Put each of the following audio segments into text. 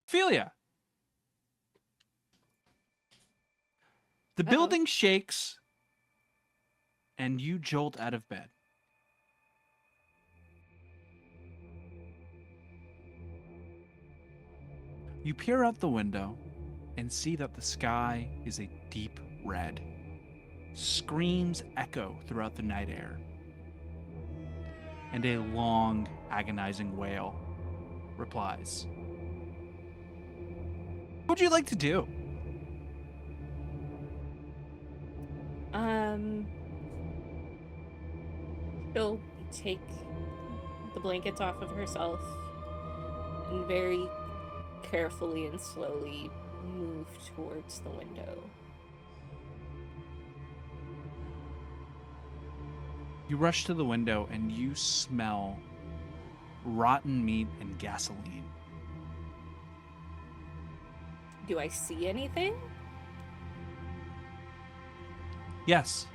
Ophelia. The Uh-oh. building shakes, and you jolt out of bed. You peer out the window and see that the sky is a deep red. Screams echo throughout the night air, and a long, agonizing wail replies. What would you like to do? She'll take the blankets off of herself and very carefully and slowly move towards the window. You rush to the window and you smell rotten meat and gasoline. Do I see anything? Yes.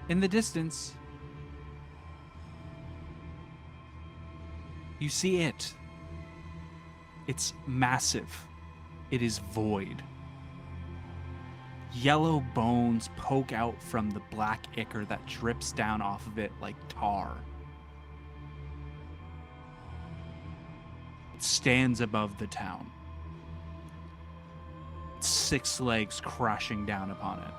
In the distance, you see it. It's massive. It is void. Yellow bones poke out from the black ichor that drips down off of it like tar. It stands above the town. Its 6 legs crashing down upon it.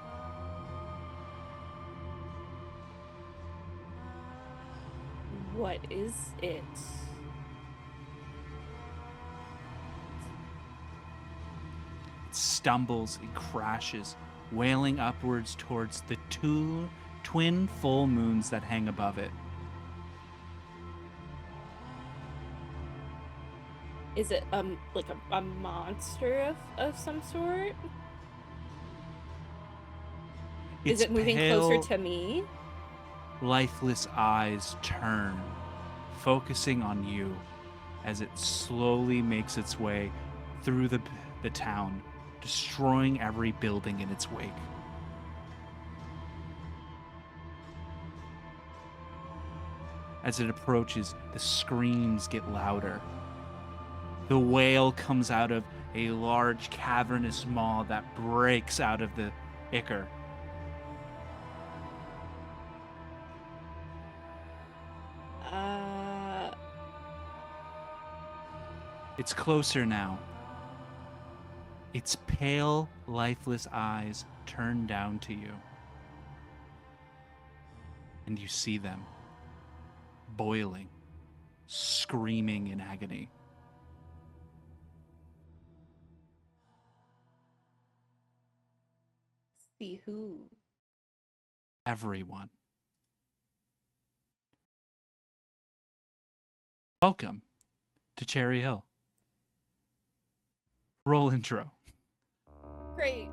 What is it? It stumbles and crashes, wailing upwards towards the 2 twin full moons that hang above it. Is it like a monster of some sort? Is Its it moving pale, closer to me? lifeless eyes turn, focusing on you as it slowly makes its way through the town, destroying every building in its wake. As it approaches, the screams get louder. The wail comes out of a large cavernous maw that breaks out of the ichor. It's closer now. Its pale, lifeless eyes turn down to you. And you see them, boiling, screaming in agony. See who? Everyone. Welcome to Cherry Hill. Roll intro. Great.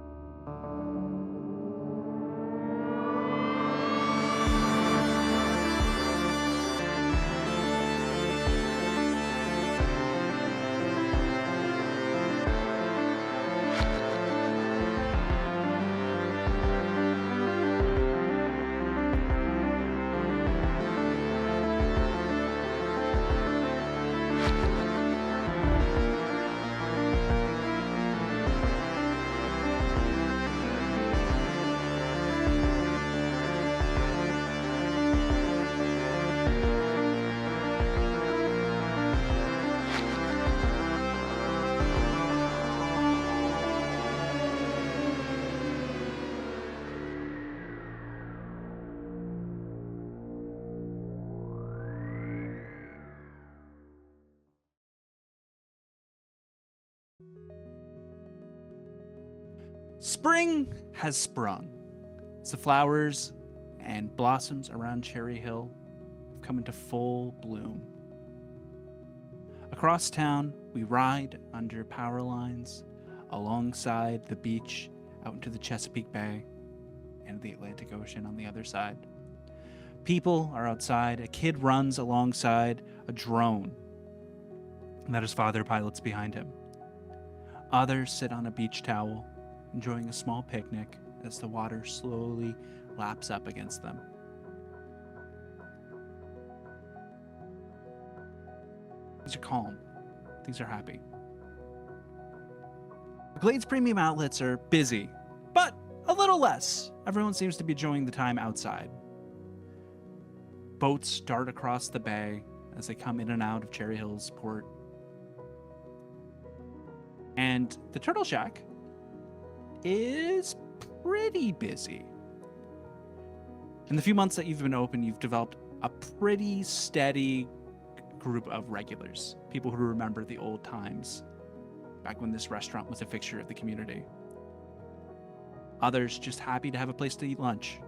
Spring has sprung. As the flowers and blossoms around Cherry Hill have come into full bloom. Across town, we ride under power lines alongside the beach out into the Chesapeake Bay and the Atlantic Ocean on the other side. People are outside. A kid runs alongside a drone that his father pilots behind him. Others sit on a beach towel, enjoying a small picnic as the water slowly laps up against them. These are calm. Things are happy. The Glades Premium outlets are busy, but a little less. Everyone seems to be enjoying the time outside. Boats dart across the bay as they come in and out of Cherry Hills port. And the Turtle Shack is pretty busy. In the few months that you've been open, you've developed a pretty steady group of regulars, people who remember the old times, back when this restaurant was a fixture of the community. Others just happy to have a place to eat lunch.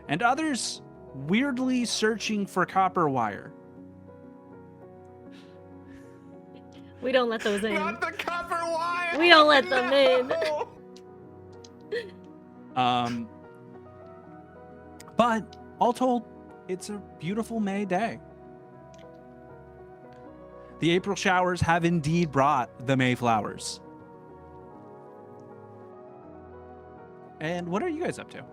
And others weirdly searching for copper wire. We don't let those in. Not the copper wire! We don't let them in! But all told, it's a beautiful May day. The April showers have indeed brought the May flowers. And what are you guys up to?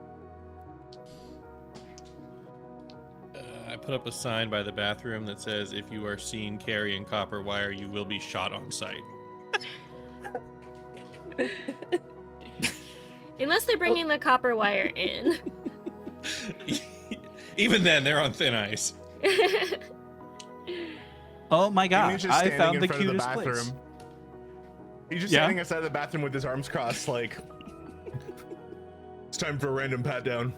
I put up a sign by the bathroom that says, if you are seen carrying copper wire, you will be shot on sight. Unless they're bringing the copper wire in. Even then, they're on thin ice. Oh my god, Amy's just I standing found in the front of cutest bathroom. place. He's just Yeah? standing outside the bathroom with his arms crossed, like... It's time for a random pat down.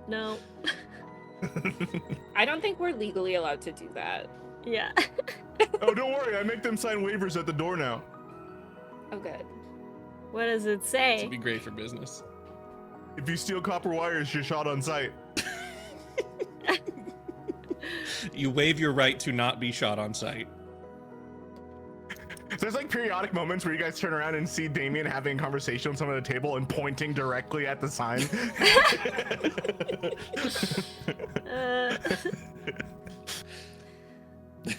No. I don't think we're legally allowed to do that. Yeah. Oh, don't worry, I make them sign waivers at the door now. Oh, good. What does it say? It'd be great for business. If you steal copper wires, you're shot on sight. You waive your right to not be shot on sight. There's like periodic moments where you guys turn around and see Damien having a conversation with someone at the table and pointing directly at the sign.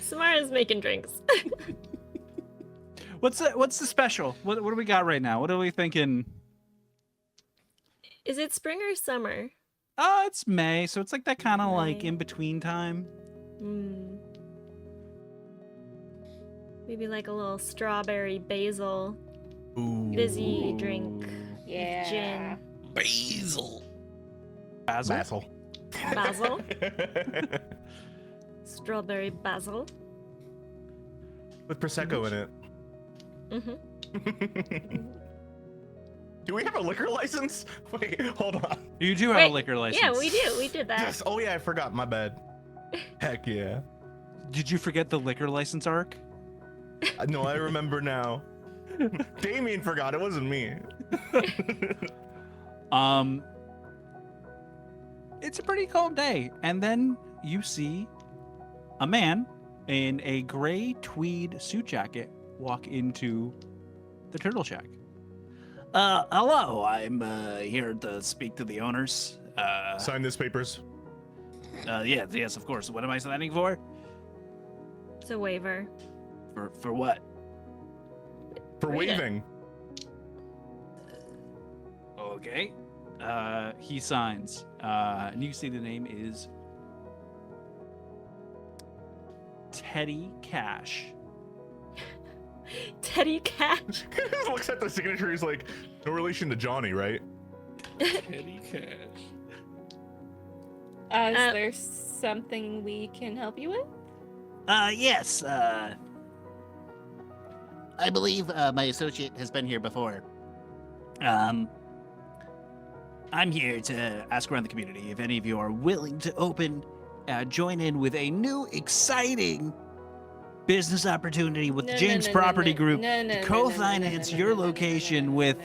Samara's making drinks. What's the special? What do we got right now? What are we thinking? Is it spring or summer? Oh, it's May, so it's like that kind of like May. in between time. Hmm. Maybe like a little strawberry basil Ooh. fizzy drink. Yeah. Gin. Basil. Basil. Basil. Basil. Strawberry basil. With Prosecco in it. Mm-hmm. Do we have a liquor license? Wait, hold on. You do have Wait, a liquor license. Yeah, we do. We did that. Yes. Oh yeah, I forgot. My bad. Heck yeah. Did you forget the liquor license arc? No, I remember now. Damien forgot. It wasn't me. It's a pretty cold day, and then you see a man in a gray tweed suit jacket walk into the Turtle Shack. Hello, I'm here to speak to the owners. Sign this papers. Yes, of course. What am I signing for? It's a waiver. For what? For Read it. waving. Okay. He signs. And you see the name is Teddy Cash. Teddy Cash. Looks at the signature. He's like, no relation to Johnny, right? Petty cash. Is there something we can help you with? Yes, I believe my associate has been here before. I'm here to ask around the community if any of you are willing to join in with a new, exciting business opportunity with the James Property Group to co-finance your location with...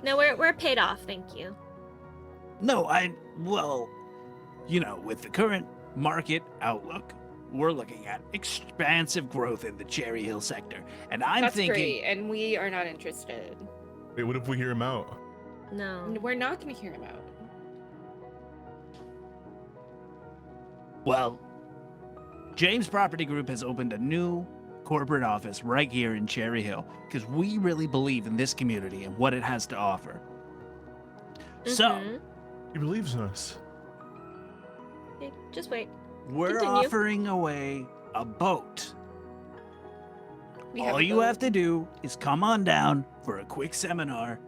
No, we're paid off, thank you. With the current market outlook, we're looking at expansive growth in the Cherry Hill sector. And I'm That's thinking... great, and we are not interested. Wait, what if we hear him out? No. We're not going to hear him out. Well, James Property Group has opened a new corporate office right here in Cherry Hill because we really believe in this community and what it has to offer. So, Mhm. He believes in us. Okay, just wait. we're Continue. offering away a boat We have All a you boat. have to do is come on down for a quick seminar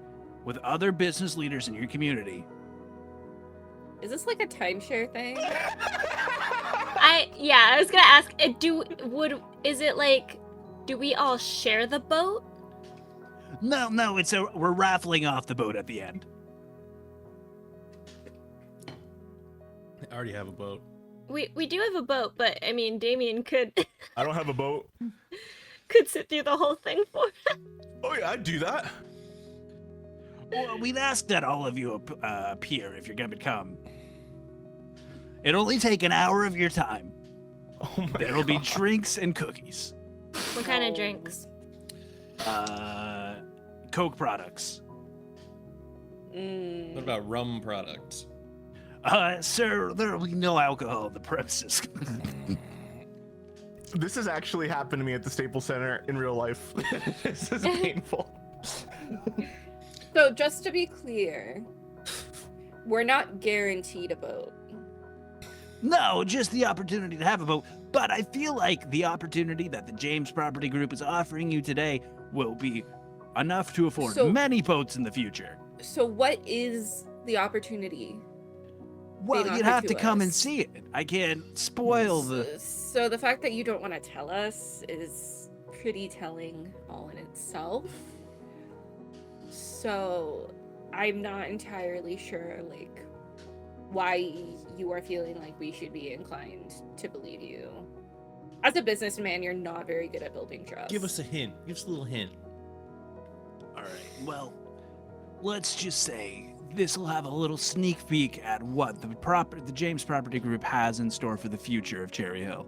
with other business leaders in your community. Is this like a timeshare thing? I was gonna ask. Is it like? Do we all share the boat? No, we're raffling off the boat at the end. I already have a boat. We do have a boat, but I mean, Damien could I don't have a boat. could sit through the whole thing for us. Oh yeah, I'd do that. Well, we'd ask that all of you appear if you're gonna come. It'll only take an hour of your time. Oh my There'll be God. drinks and cookies. What kind of drinks? Coke products. What about rum products? Sir, there will be no alcohol on the premises. This has actually happened to me at the Staples Center in real life. This is painful. So just to be clear, we're not guaranteed a boat. No, just the opportunity to have a boat. But I feel like the opportunity that the James Property Group is offering you today will be enough to afford So- many boats in the future. So what is the opportunity? Well, being you'd offered have to to come us? and see it. I can't spoil the... So the fact that you don't want to tell us is pretty telling all in itself. So I'm not entirely sure, like, why you are feeling like we should be inclined to believe you. As a businessman, you're not very good at building trust. Give us a hint. Give us a little hint. All right, well, let's just say this will have a little sneak peek at what the James Property Group has in store for the future of Cherry Hill.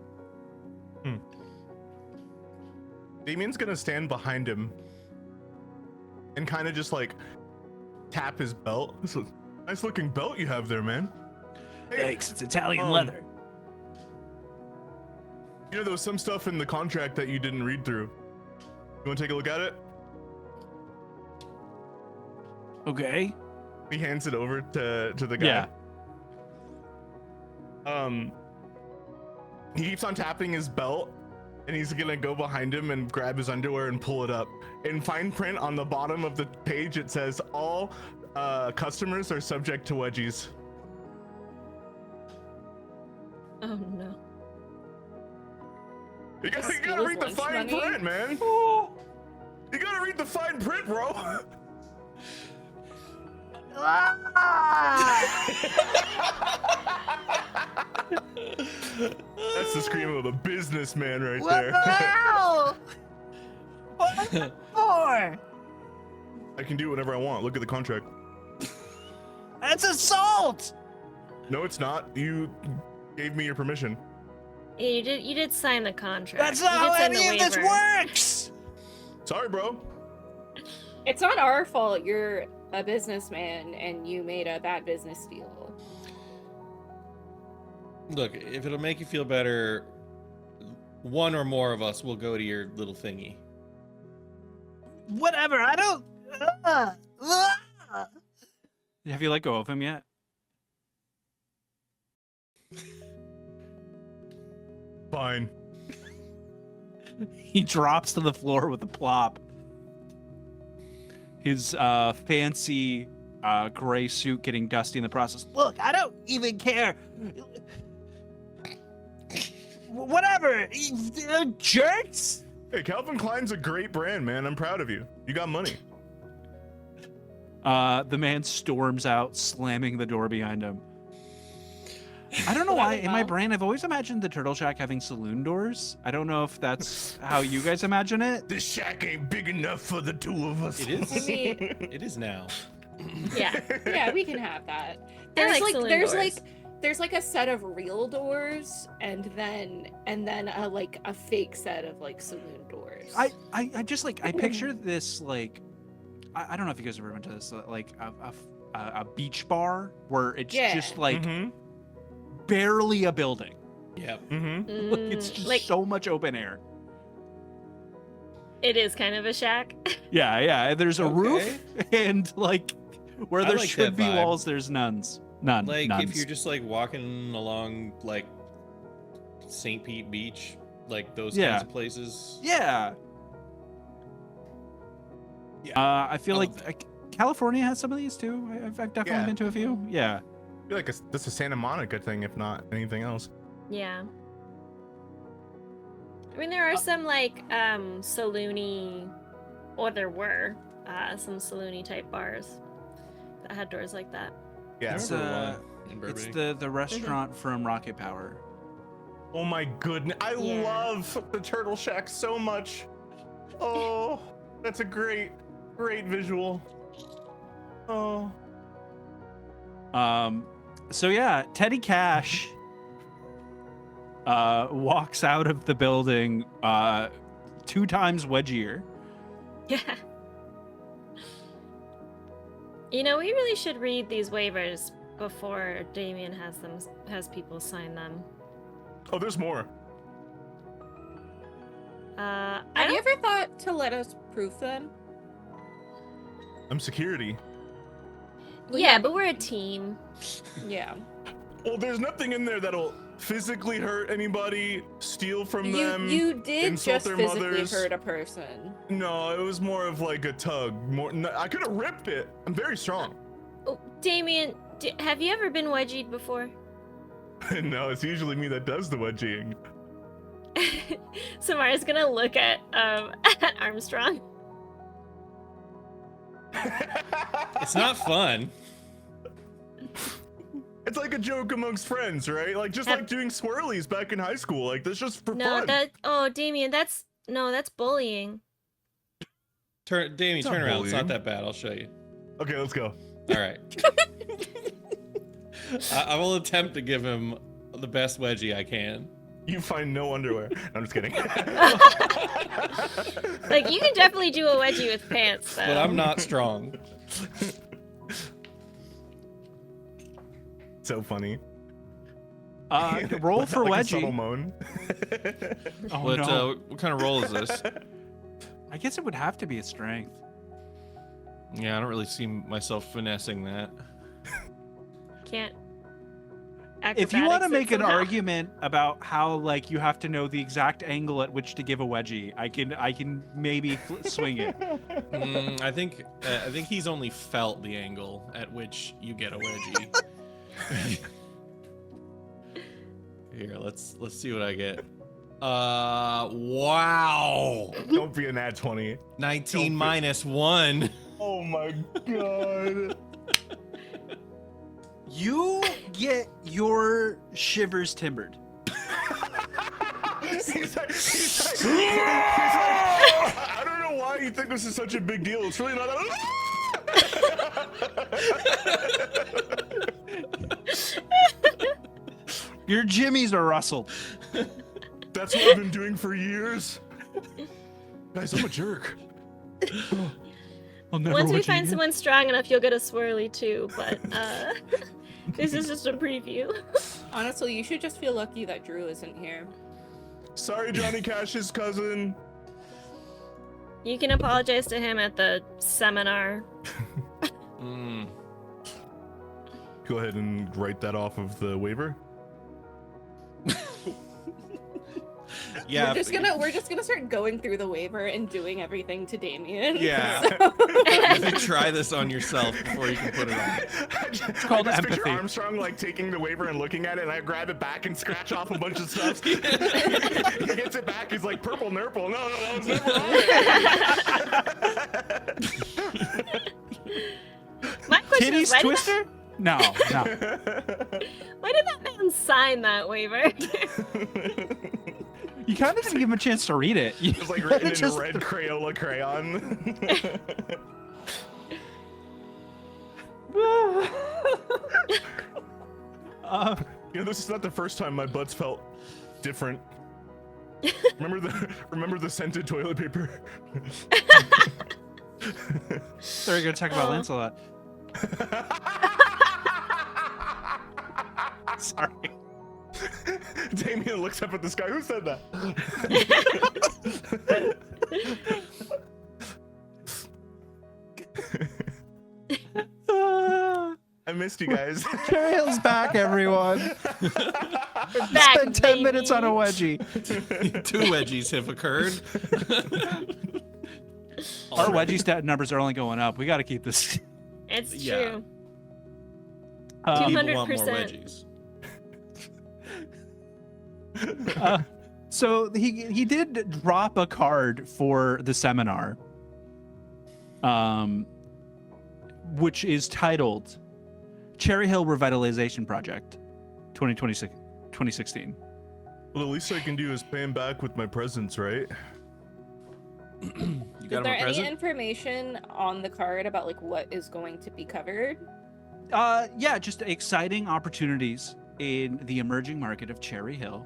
Damien's gonna stand behind him and kind of just like tap his belt. This is a nice looking belt you have there, man. Hey, Thanks, it's Italian um, leather. you know, there was some stuff in the contract that you didn't read through. You want to take a look at it? Okay. He hands it over to the guy. Yeah. He keeps on tapping his belt, and he's gonna go behind him and grab his underwear and pull it up. In fine print on the bottom of the page, it says all customers are subject to wedgies. Oh no. You gotta Steal his read the lunch fine money? print, man. You gotta read the fine print, bro. That's the scream of a businessman right there. Wow! What for? I can do whatever I want. Look at the contract. That's assault! No, it's not. You gave me your permission. Yeah, you did sign the contract. That's You not did how sign the any of this waiver. works! Sorry, bro. It's not our fault you're a businessman and you made a bad business deal. Look, if it'll make you feel better, one or more of us will go to your little thingy. Whatever, I don't... Have you let go of him yet? Fine. He drops to the floor with a plop. His fancy gray suit getting dusty in the process. Look, I don't even care. Whatever. Jerks? Hey, Calvin Klein's a great brand, man. I'm proud of you. You got money. The man storms out, slamming the door behind him. I don't know why, in my brain, I've always imagined the Turtle Shack having saloon doors. I don't know if that's how you guys imagine it. This shack ain't big enough for the two of us. It is. I mean, It is now. Yeah. yeah, we can have that. They're There's like saloon doors. there's like a set of real doors and then a like a fake set of like saloon doors. I just like, I picture this like, I don't know if you guys ever went to this, like a beach bar where it's Yeah. just like Mm-hmm. barely a building. Yep. Mm-hmm. Like, it's just like so much open air. it is kind of a shack. Yeah, yeah. There's a Okay. roof and like where I there like should that be vibe. walls, there's none. Like Nuns. if you're just like walking along like St. Pete Beach, like those Yeah. kinds of places. Yeah. I feel All of like California has some of these too. I've definitely Yeah. been to a few. Yeah. I feel like that's a Santa Monica thing, if not anything else. Yeah. I mean, there are some like saloony, or there were some saloony type bars that had doors like that. Yeah. It's remember one in it's Burbank. the restaurant from Rocket Power. Oh my goodness. I Yeah. love the Turtle Shack so much. Oh, that's a great visual. Oh. So yeah, Teddy Cash walks out of the building 2 times Wedgier. Yeah. You know, we really should read these waivers before Damien has people sign them. Oh, there's more. I Have you don't. ever thought to let us proof them? I'm security. Yeah, but we're a team. Yeah. Well, there's nothing in there that'll physically hurt anybody, steal from them. You did insult just their physically mothers. hurt a person. No, it was more of like a tug. I could have ripped it. I'm very strong. Oh, Damien, have you ever been wedgied before? No, it's usually me that does the wedging. Samara's gonna look at Armstrong. It's not fun. It's like a joke amongst friends, right? Like just like doing swirlies back in high school. Like that's just for No, fun. Damien, that's bullying. Damien, It's turn not around. It's not bullying. that bad. I'll show you. Okay, let's go. All right. I will attempt to give him the best wedgie I can. You find no underwear. I'm just kidding. Like, you can definitely do a wedgie with pants, though. But I'm not strong. So funny. Roll for Like a Wedgie. subtle moan. Oh What, no. what kind of roll is this? I guess it would have to be a strength. Yeah, I don't really see myself finessing that. Can't. If you want to acrobatics make it an somehow. argument about how like you have to know the exact angle at which to give a wedgie, I can maybe swing it. I think he's only felt the angle at which you get a wedgie. Here, let's see what I get. Wow. Don't be an ad 20. 19 minus 1. Oh my god. You get your shivers timbered. He's like, I don't know why you think this is such a big deal. It's really not. Your jimmies are rustled. That's what I've been doing for years. Guys, I'm a jerk. I'll never Once we wedgie find again. someone strong enough, you'll get a swirly too, but this is just a preview. Honestly, you should just feel lucky that Drew isn't here. Sorry, Johnny Cash's cousin. You can apologize to him at the seminar. Go ahead and write that off of the waiver. Yeah. We're just gonna start going through the waiver and doing everything to Damien. Yeah. So- You have to try this on yourself before you can put it on. It's called Picture empathy. Armstrong like taking the waiver and looking at it, and I grab it back and scratch off a bunch of stuff. He gets it back. He's like, purple nurple. No, that was never on it. My question is, Titties Twister? No, no. why did that man sign that waiver? You kind of didn't give him a chance to read it. It was like written in Just- red Crayola crayon. You know, this is not the first time my butts felt different. Remember the scented toilet paper? They're gonna talk about Oh. Lancelot. Sorry. Damien looks up at this guy. Who said that? I missed you guys. Trail's back, everyone. Back, Spend 10 minutes on a baby. wedgie. 2 wedgies have occurred. Our Already. wedgie stat numbers are only going up. We got to keep this. It's Yeah. true. Um, People want more 200%. wedgies. So he did drop a card for the seminar, which is titled Cherry Hill Revitalization Project 2016. Well, the least I can do is pay him back with my presents, right? You Is got him there a any present? information on the card about like what is going to be covered? Yeah, just exciting opportunities in the emerging market of Cherry Hill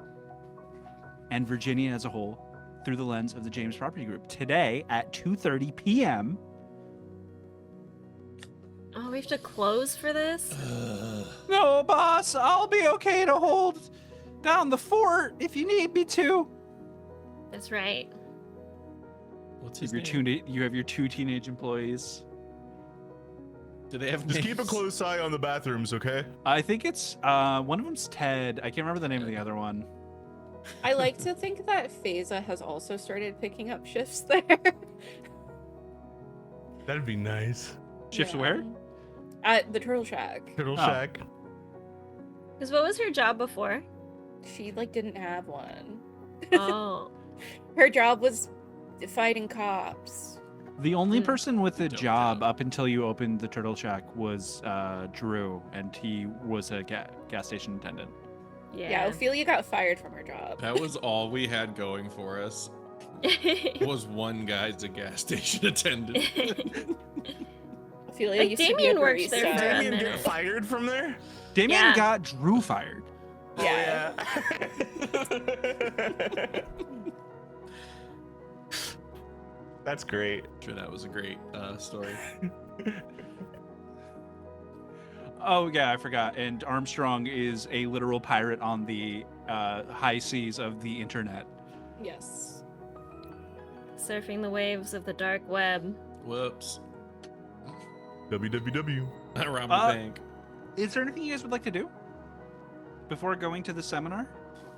and Virginia as a whole through the lens of the James Property Group today at 2:30 p.m. Oh, we have to close for this? No, boss, I'll be okay to hold down the fort if you need me to. That's right. What's You his have your name? you have your 2 teenage employees. Do they have Just names? keep a close eye on the bathrooms, okay? I think it's one of them's Ted. I can't remember the name of the other one. I like to think that Phasa has also started picking up shifts there. That'd be nice. Shifts Yeah. where? At the Turtle Shack. Turtle Oh. Shack. Because what was her job before? She like didn't have one. Oh. Her job was fighting cops. The only Hmm. person with a Dope job job. up until you opened the Turtle Shack was Drew, and he was a gas station attendant. Yeah, Ophelia got fired from her job. That was all we had going for us. Was one guy's a gas station attendant. Ophelia Like, used to be a Damien worked there barista. for a Damien minute. get fired from there? Damien Yeah. got Drew fired. Yeah. That's great. Sure, that was a great story. Oh yeah, I forgot. And Armstrong is a literal pirate on the high seas of the internet. Yes. Surfing the waves of the dark web. Whoops. www. I robbed Uh, the bank. Is there anything you guys would like to do before going to the seminar?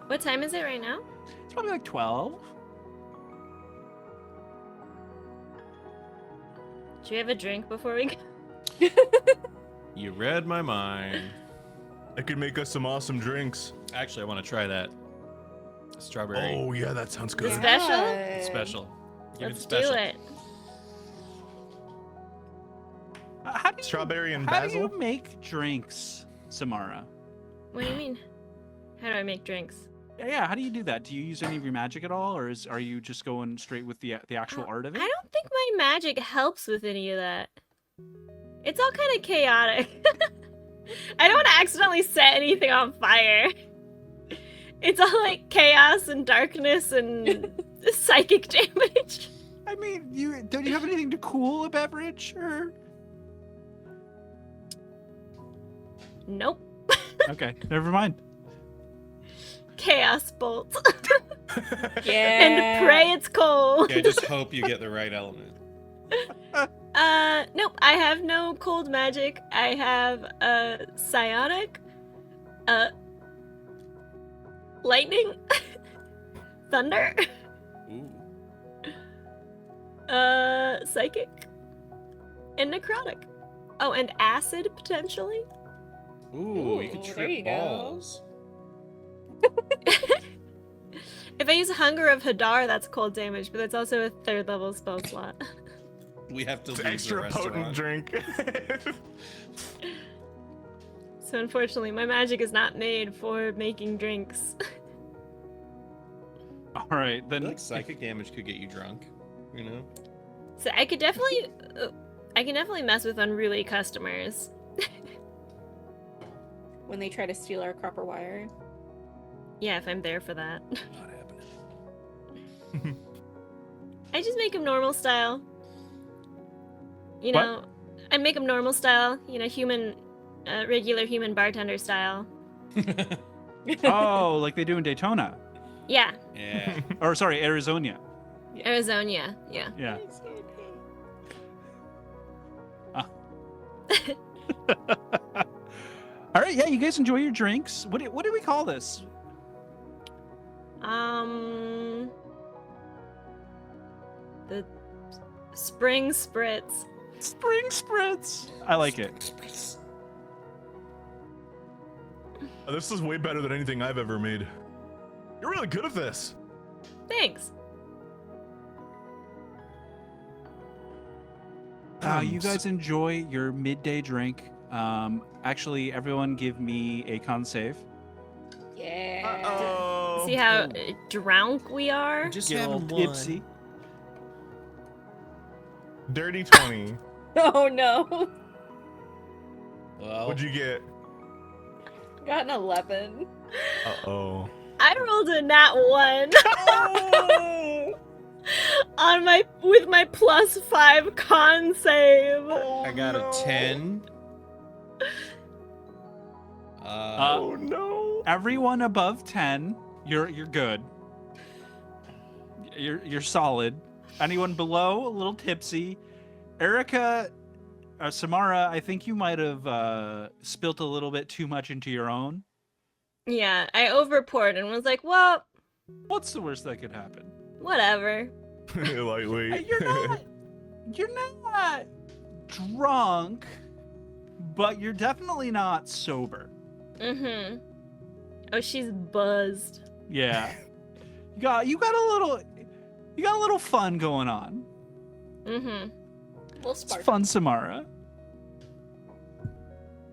What time is it right now? It's probably like 12. Do we have a drink before we go? You read my mind. I could make us some awesome drinks. Actually, I want to try that. Strawberry Oh, yeah, that sounds good. Special? special. Give Let's me the special. do it. How do you, Strawberry and how do basil? you make drinks, Samara? What do you mean? How do I make drinks? Yeah, how do you do that? Do you use any of your magic at all, or are you just going straight with the actual art of I it? don't think my magic helps with any of that. It's all kind of chaotic. I don't want to accidentally set anything on fire. It's all like chaos and darkness and psychic damage. I mean, don't you have anything to cool a beverage? Or Nope. okay, never mind. Chaos bolt. Yeah. And pray it's cold. Yeah, I just hope you get the right element. Nope. I have no cold magic. I have psionic, lightning, thunder, Ooh. psychic, and necrotic. Oh, and acid potentially. Ooh, you can Ooh, trip there you go. balls. If I use Hunger of Hadar, that's cold damage, but that's also a 3rd level spell slot. We have to It's leave extra the potent restaurant. drink. So unfortunately, my magic is not made for making drinks. All right, I then. feel like psychic damage could get you drunk, you know? So I can definitely mess with unruly customers. When they try to steal our copper wire. Yeah, if I'm there for that. Not happening. I just make them normal style. You What? know, I make them normal style. You know, regular human bartender style. Oh, like they do in Daytona, Yeah, Yeah. or sorry, Arizona. Arizona. Yeah. Yeah. All right, yeah, you guys enjoy your drinks. What do we call this? The Spring spritz. Spring spritz. I like it. This is way better than anything I've ever made. You're really good at this. Thanks. You guys enjoy your midday drink. Actually, everyone give me a con save. Yeah. Uh-oh. See how drunk we are? Just Get a having little one. tipsy. Dirty 20. Oh no. Well, What'd you get? Got an 11. Uh-oh. I rolled a nat 1 on with my +5 con save. I got a 10. Oh no. Everyone above 10, you're good. You're solid. Anyone below, a little tipsy. Erica, Samara, I think you might have spilt a little bit too much into your own. Yeah, I overpoured and was like, well, What's the worst that could happen? whatever. Lightweight. You're not drunk, but you're definitely not sober. Mm-hmm. Oh, she's buzzed. Yeah. You got a little fun going on. Mm-hmm. We'll It's spark. fun, Samara.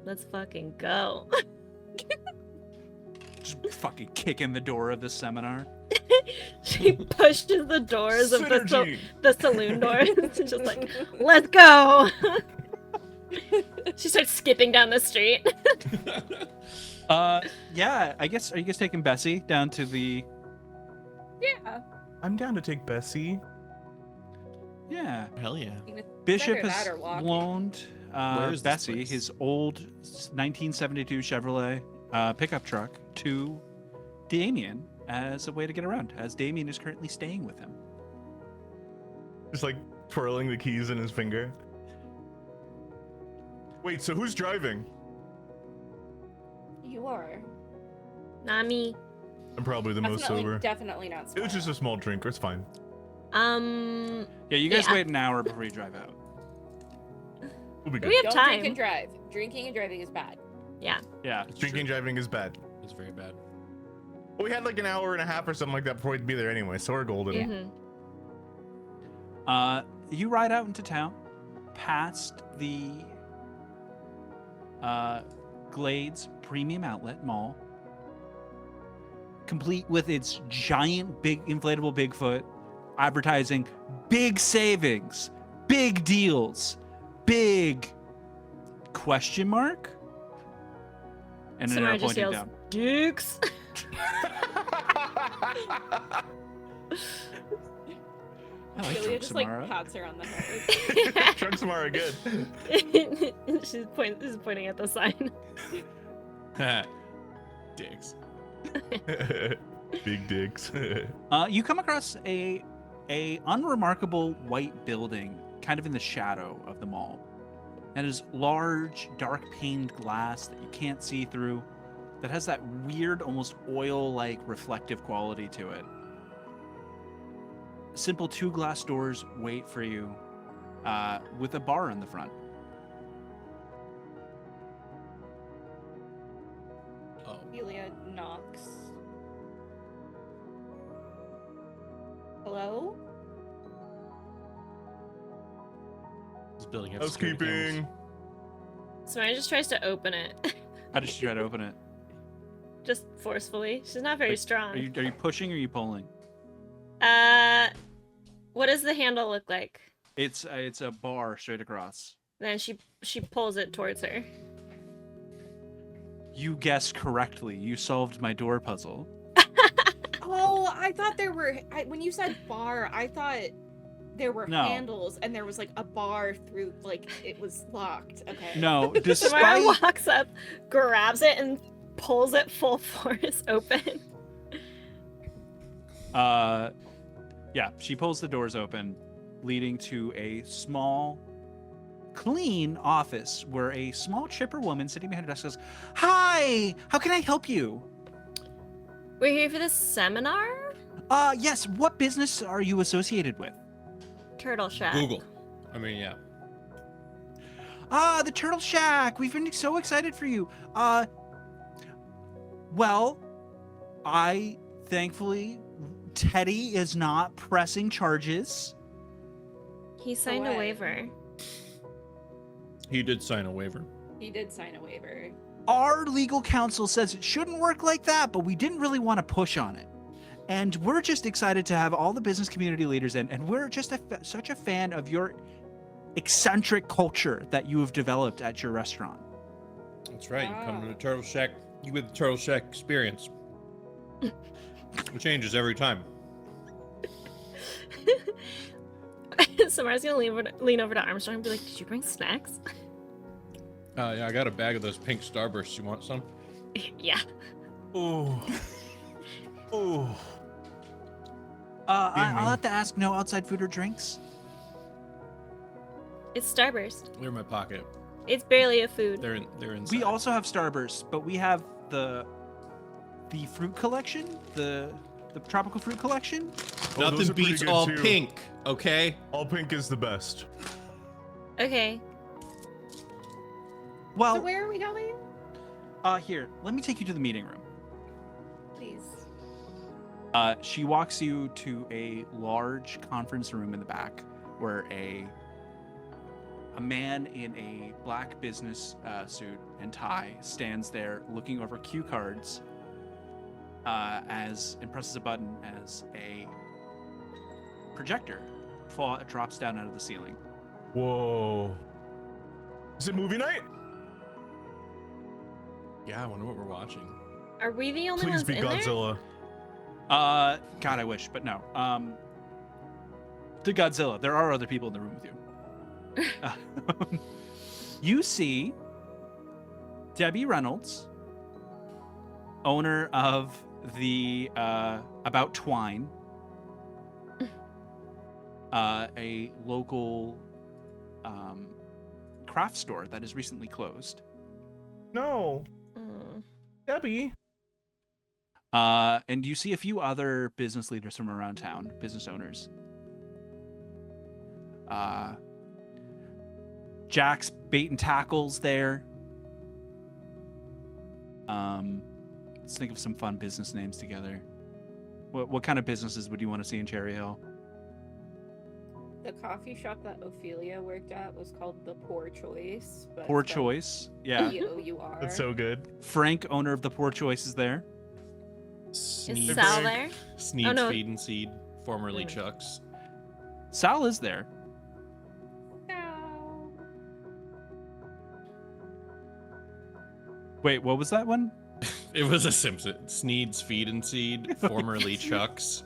Let's fucking go. Just fucking kicking the door of the seminar. She pushes the doors of Synergy. the saloon doors. Just like, let's go. She starts skipping down the street. Yeah, I guess, are you guys taking Bessie down to the... Yeah. I'm down to take Bessie. Yeah. Hell yeah. Bishop Either has that or walking. loaned Where is this Bessie, place? his old 1972 Chevrolet pickup truck, to Damien as a way to get around, as Damien is currently staying with him. Just like twirling the keys in his finger. Wait, so who's driving? You are. Not me. I'm probably the most sober. Definitely not. It was just a small drink, it's fine. Um, Yeah, you guys Yeah. wait an hour before you drive out. We'll be good. we have Don't time. drink and drive. Drinking and driving is bad. Yeah. Drinking and driving is bad. It's very bad. Well, we had like an hour and a half or something like that before we'd be there anyway, so we're golden. Mhm. You ride out into town, past the Glades Premium Outlet Mall, complete with its giant, big inflatable Bigfoot, advertising big savings, big deals, big question mark, and an Samara arrow just pointing yells, down. Dukes. I like Julia Drunk just Samara. like pats her on the head. Drunk Samara, good. She's pointing at the sign. Dicks. Big dicks. You come across a unremarkable white building, kind of in the shadow of the mall. That is large, dark paned glass that you can't see through, that has that weird, almost oil-like reflective quality to it. Simple 2 glass doors wait for you, with a bar in the front. Oh. Julia knocks. Hello? This building has security Housekeeping. cameras. Samara just tries to open it. How did you try to open it? Just forcefully. She's not very Like, strong. Are you pushing or are you pulling? What does the handle look like? It's a bar straight across. Then she pulls it towards her. You guessed correctly. You solved my door puzzle. Oh, I thought there were. When you said bar, I thought there were No. handles and there was like a bar through, like it was locked. Okay. No, Samara despite walks up, grabs it, and pulls it full force open. yeah, she pulls the doors open, leading to a small, clean office where a small chipper woman sitting behind her desk says, "Hi, how can I help you?" We're here for this seminar? Yes, what business are you associated with? Turtle Shack. Google. I mean, yeah. Ah, the Turtle Shack. We've been so excited for you. Well, thankfully, Teddy is not pressing charges. He signed a what? waiver. He did sign a waiver. He did sign a waiver. Our legal counsel says it shouldn't work like that, but we didn't really want to push on it. And we're just excited to have all the business community leaders in, and we're just such a fan of your eccentric culture that you have developed at your restaurant. That's right. You come to Wow. the Turtle Shack, you get the Turtle Shack experience. It changes every time. Samara's gonna lean over to Armstrong and be like, "Did you bring snacks?" Yeah, I got a bag of those pink Starbursts. You want some? Yeah. Ooh. Ooh. I'll have to ask, no outside food or drinks? It's Starburst. They're in my pocket. It's barely a food. They're inside. We also have Starburst, but we have the fruit collection, the tropical fruit collection. Oh, those Nothing are pretty beats good, all too. pink, okay? All pink is the best. Okay. Well, So where are we going? here, let me take you to the meeting room. Please. She walks you to a large conference room in the back where a man in a black business suit and tie stands there looking over cue cards and presses a button as a projector drops down out of the ceiling. Whoa. Is it movie night? Yeah, I wonder what we're watching. Are we the only Please ones be in there? Godzilla. God, I wish, but no. The Godzilla. There are other people in the room with you. You see Debbie Reynolds, owner of the About Twine, a local craft store that has recently closed. No. Mm. Debbie. And you see a few other business leaders from around town, business owners. Jack's Bait and Tackle's there. Let's think of some fun business names together. What kind of businesses would you want to see in Cherry Hill? The coffee shop that Ophelia worked at was called The Poor Choice. But Poor spelled Choice. Yeah. P-O-U-R. That's so good. Frank, owner of the Poor Choice, is there. Is Sneed, Sal there? Sneed's Oh, no. Feed and Seed, formerly Mm. Chuck's. Sal is there. No. Wait, what was that one? It was a Simpson. Sneed's Feed and Seed, formerly Chuck's.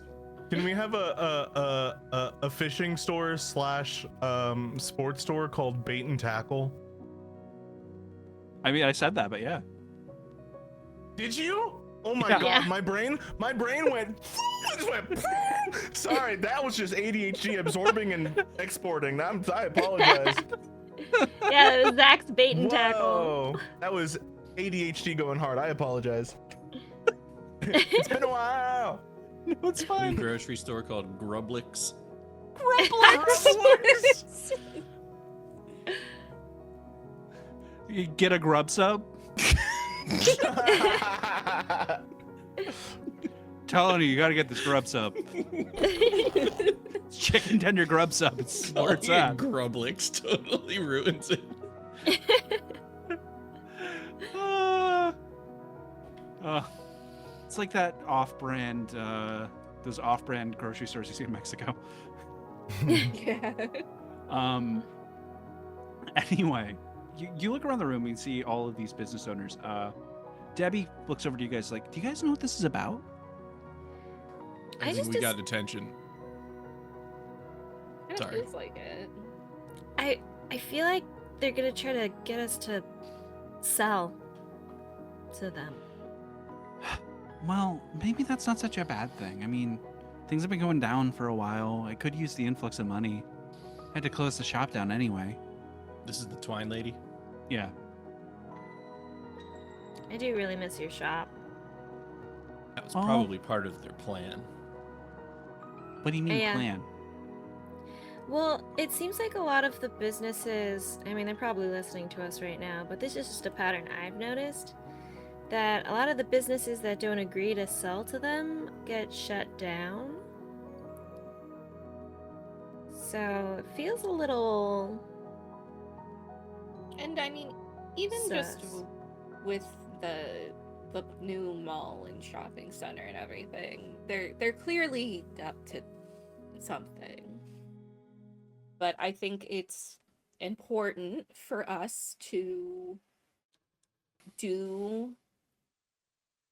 Can we have a fishing store / sports store called Bait and Tackle? I mean, I said that, but yeah. Did you? Oh my Yeah. god, Yeah. my brain went just went. Sorry, that was just ADHD absorbing and exporting. I apologize. Yeah, it was Zach's Bait and Tackle. Whoa, that was ADHD going hard. I apologize. It's been a while. No, it's New fine. grocery store called Grublix. You get a grub sub? Telling you gotta get this grub sub. It's chicken tender grub sub. It's where it's at. Grublix totally ruins it. It's like that off-brand, those off-brand grocery stores you see in Mexico. Yeah. Anyway, you look around the room and you see all of these business owners. Debbie looks over to you guys like, do you guys know what this is about? I think just we got detention. Kind of Sorry. feels like it. I feel like they're gonna try to get us to sell to them. Well, maybe that's not such a bad thing. I mean, things have been going down for a while. I could use the influx of money. I had to close the shop down anyway. This is the Twine Lady. Yeah. I do really miss your shop. That was Oh. probably part of their plan. What do you mean Yeah. plan? Well, it seems like a lot of the businesses, I mean, they're probably listening to us right now, but this is just a pattern I've noticed, that a lot of the businesses that don't agree to sell to them get shut down. So it feels a little... And I mean, even just sus. with the new mall and shopping center and everything, they're clearly up to something. But I think it's important for us to do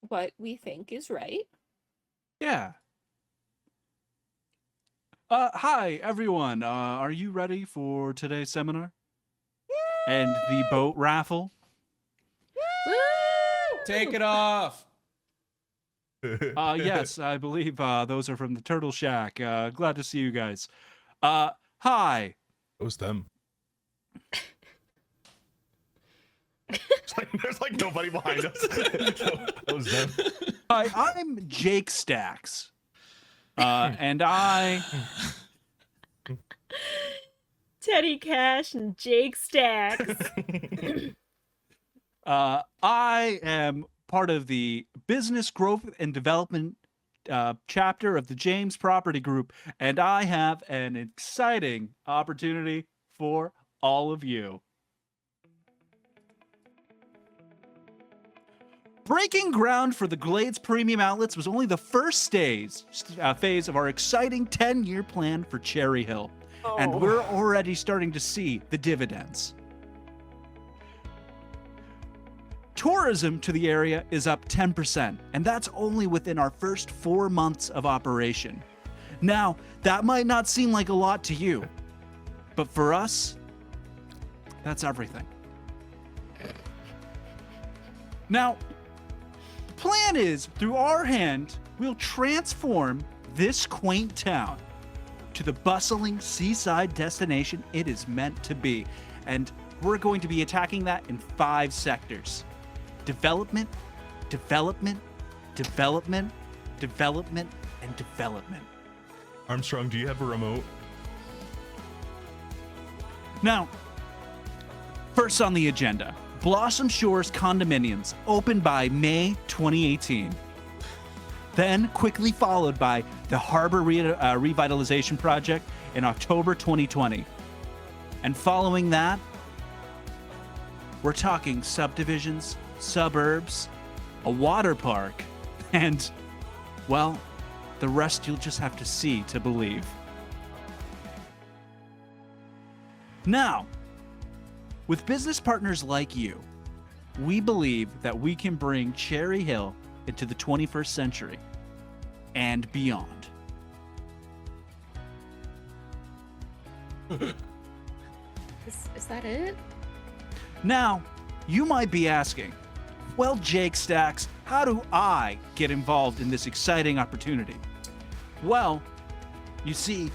what we think is right. Yeah. Hi, everyone. Are you ready for today's seminar? And the boat raffle? Take it off. Yes, I believe those are from the Turtle Shack. Glad to see you guys. Hi. It was them. There's like nobody behind us. It was them. Hi, I'm Jake Stacks. And I... Teddy Cash and Jake Stacks. I am part of the Business Growth and Development chapter of the James Property Group, and I have an exciting opportunity for all of you. Breaking ground for the Glades Premium Outlets was only the first phase of our exciting 10-year plan for Cherry Hill, and we're already starting to see the dividends. Tourism to the area is up 10%, and that's only within our first 4 months of operation. Now, that might not seem like a lot to you, but for us, that's everything. Now, the plan is, through our hand, we'll transform this quaint town to the bustling seaside destination it is meant to be, and we're going to be attacking that in 5 sectors. Development, development, development, development, and development. Armstrong, do you have a remote? Now, first on the agenda, Blossom Shores condominiums opened by May 2018. Then quickly followed by the Harbor Revitalization Project in October 2020. And following that, we're talking subdivisions, suburbs, a water park, and, well, the rest you'll just have to see to believe. Now, with business partners like you, we believe that we can bring Cherry Hill into the 21st century and beyond. Is that it? Now, you might be asking, well, Jake Stacks, how do I get involved in this exciting opportunity? Well, you see,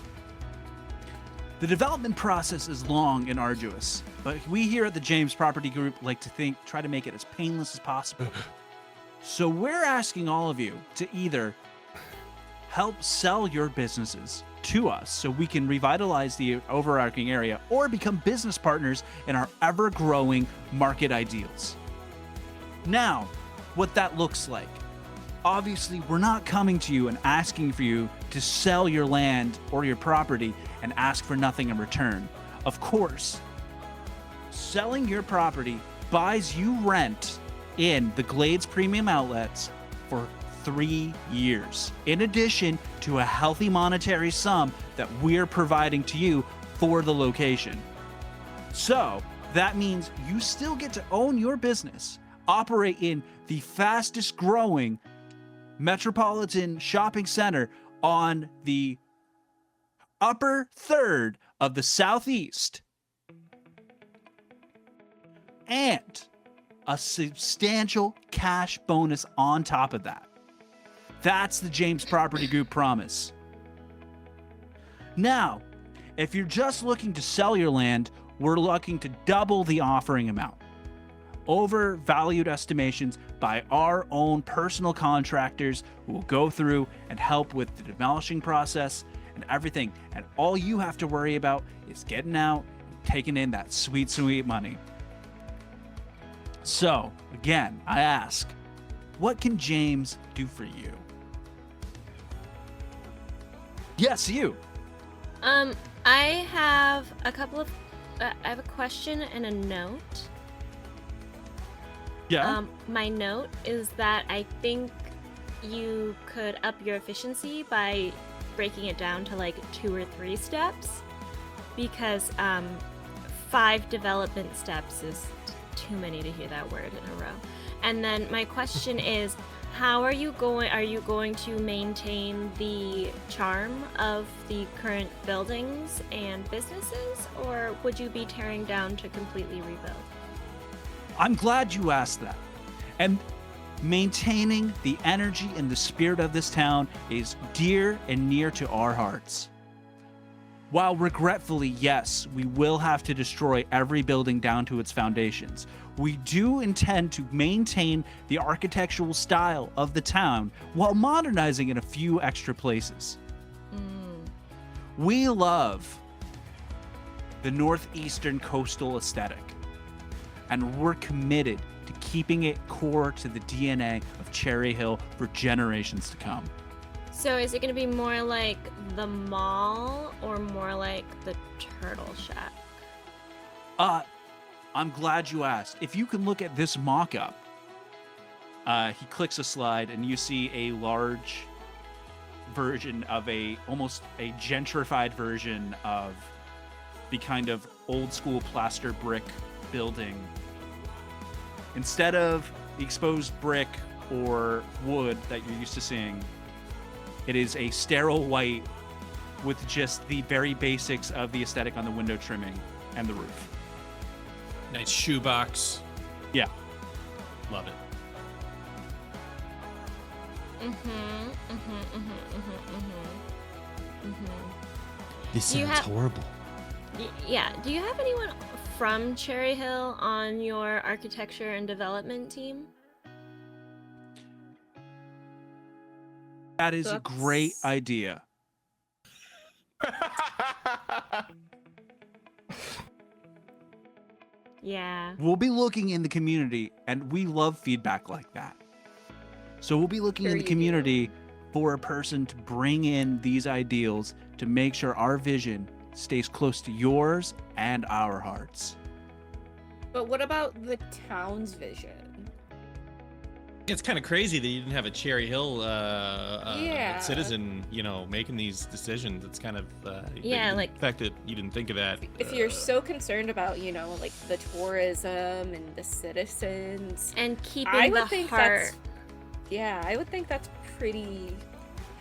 the development process is long and arduous, but we here at the James Property Group like to try to make it as painless as possible. So we're asking all of you to either help sell your businesses to us so we can revitalize the overarching area, or become business partners in our ever-growing market ideals. Now, what that looks like. Obviously, we're not coming to you and asking for you to sell your land or your property and ask for nothing in return. Of course, selling your property buys you rent in the Glades Premium Outlets for 3 years, in addition to a healthy monetary sum that we're providing to you for the location. So that means you still get to own your business, operate in the fastest growing metropolitan shopping center on the upper third of the Southeast, and a substantial cash bonus on top of that. That's the James Property Group promise. Now, if you're just looking to sell your land, we're looking to double the offering amount. Overvalued estimations by our own personal contractors who will go through and help with the demolishing process and everything. And all you have to worry about is getting out, taking in that sweet, sweet money. So, again, I ask, what can James do for you? Yes, you. I have a couple of, I have a question and a note. Yeah. My note is that I think you could up your efficiency by breaking it down to like 2 or 3 steps, because 5 development steps is too many to hear that word in a row. And then my question is, how are you going to maintain the charm of the current buildings and businesses, or would you be tearing down to completely rebuild? I'm glad you asked that. And maintaining the energy and the spirit of this town is dear and near to our hearts. While regretfully, yes, we will have to destroy every building down to its foundations, we do intend to maintain the architectural style of the town while modernizing in a few extra places. We love the northeastern coastal aesthetic, and we're committed to keeping it core to the DNA of Cherry Hill for generations to come. So is it going to be more like the mall or more like the Turtle Shack? I'm glad you asked. If you can look at this mock-up, he clicks a slide and you see a large version of almost a gentrified version of the kind of old school plaster brick building. Instead of the exposed brick or wood that you're used to seeing, it is a sterile white with just the very basics of the aesthetic on the window trimming and the roof. Nice shoebox. Yeah. Love it. This Do you sounds have- horrible. Yeah. Do you have anyone from Cherry Hill on your architecture and development team? That is a great That's- idea. Yeah. We'll be looking in the community, and we love feedback like that. So we'll be looking Sure in the you community for a person to bring in these ideals to make sure our vision stays close to yours and our hearts. But what about the town's vision? It's kind of crazy that you didn't have a Cherry Hill Yeah. citizen, making these decisions. It's kind of Yeah, the like- fact that you didn't think of that. If you're so concerned about, like the tourism and the citizens, And keeping I the would think heart. I would think that's pretty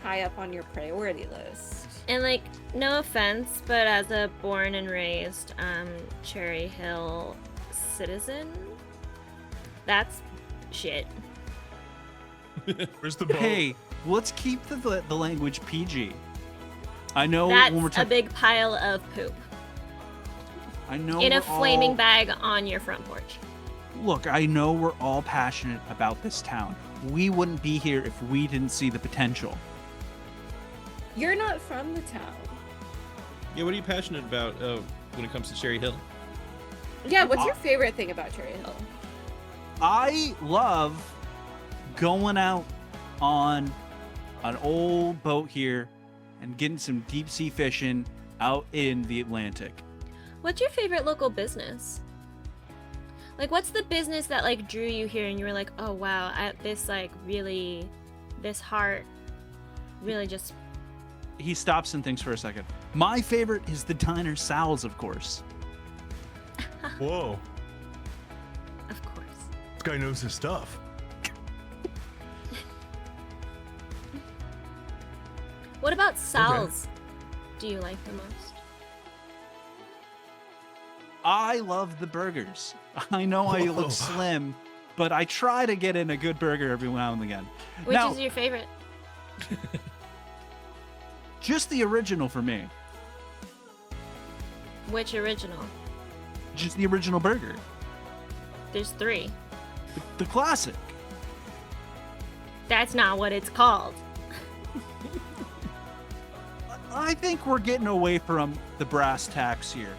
high up on your priority list. And like, no offense, but as a born and raised Cherry Hill citizen, that's shit. Where's the boat? Hey, let's keep the language PG. I know That's when we're a big pile of poop I know in a we're flaming all- bag on your front porch. Look, I know we're all passionate about this town. We wouldn't be here if we didn't see the potential. You're not from the town. Yeah, what are you passionate about when it comes to Cherry Hill? Yeah, what's your favorite thing about Cherry Hill? I love going out on an old boat here and getting some deep sea fishing out in the Atlantic. What's your favorite local business? Like, what's the business that like drew you here and you were like, oh wow, this heart really just. He stops and thinks for a second. My favorite is the Diner Sal's, of course. Whoa, Of course. this guy knows his stuff. What about Sal's? Do you like the most? I love the burgers. I know I Whoa. look slim, but I try to get in a good burger every now and again. Which Now- is your favorite? Just the original for me. Which original? Just the original burger. There's 3. The classic. That's not what it's called. I think we're getting away from the brass tacks here.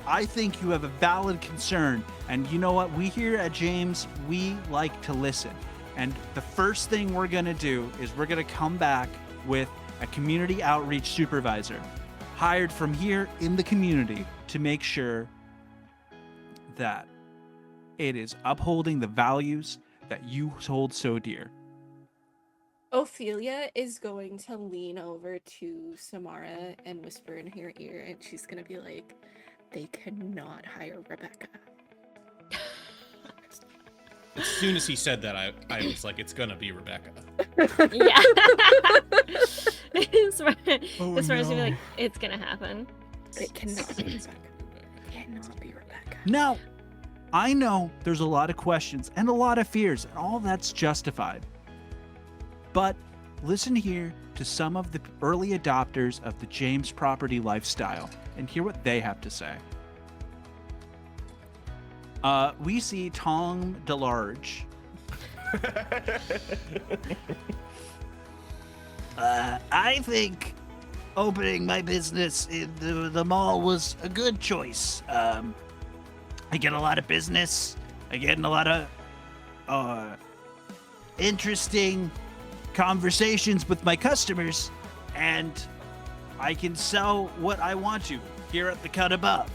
I think you have a valid concern, and you know what? We here at James, we like to listen. And the first thing we're gonna do is we're gonna come back with a community outreach supervisor hired from here in the community to make sure that it is upholding the values that you hold so dear. Ophelia is going to lean over to Samara and whisper in her ear, and she's gonna be like, they cannot hire Rebecca. As soon as he said that, I was like, it's gonna be Rebecca. Yeah. It's Oh, gonna be no. like, it's gonna happen. It cannot be Rebecca. It cannot be Rebecca. Now, I know there's a lot of questions and a lot of fears, and all that's justified. But listen here to some of the early adopters of the James property lifestyle and hear what they have to say. We see Tom DeLarge. I think opening my business in the mall was a good choice. I get a lot of business. I get in a lot of interesting conversations with my customers, and I can sell what I want to here at the cut above.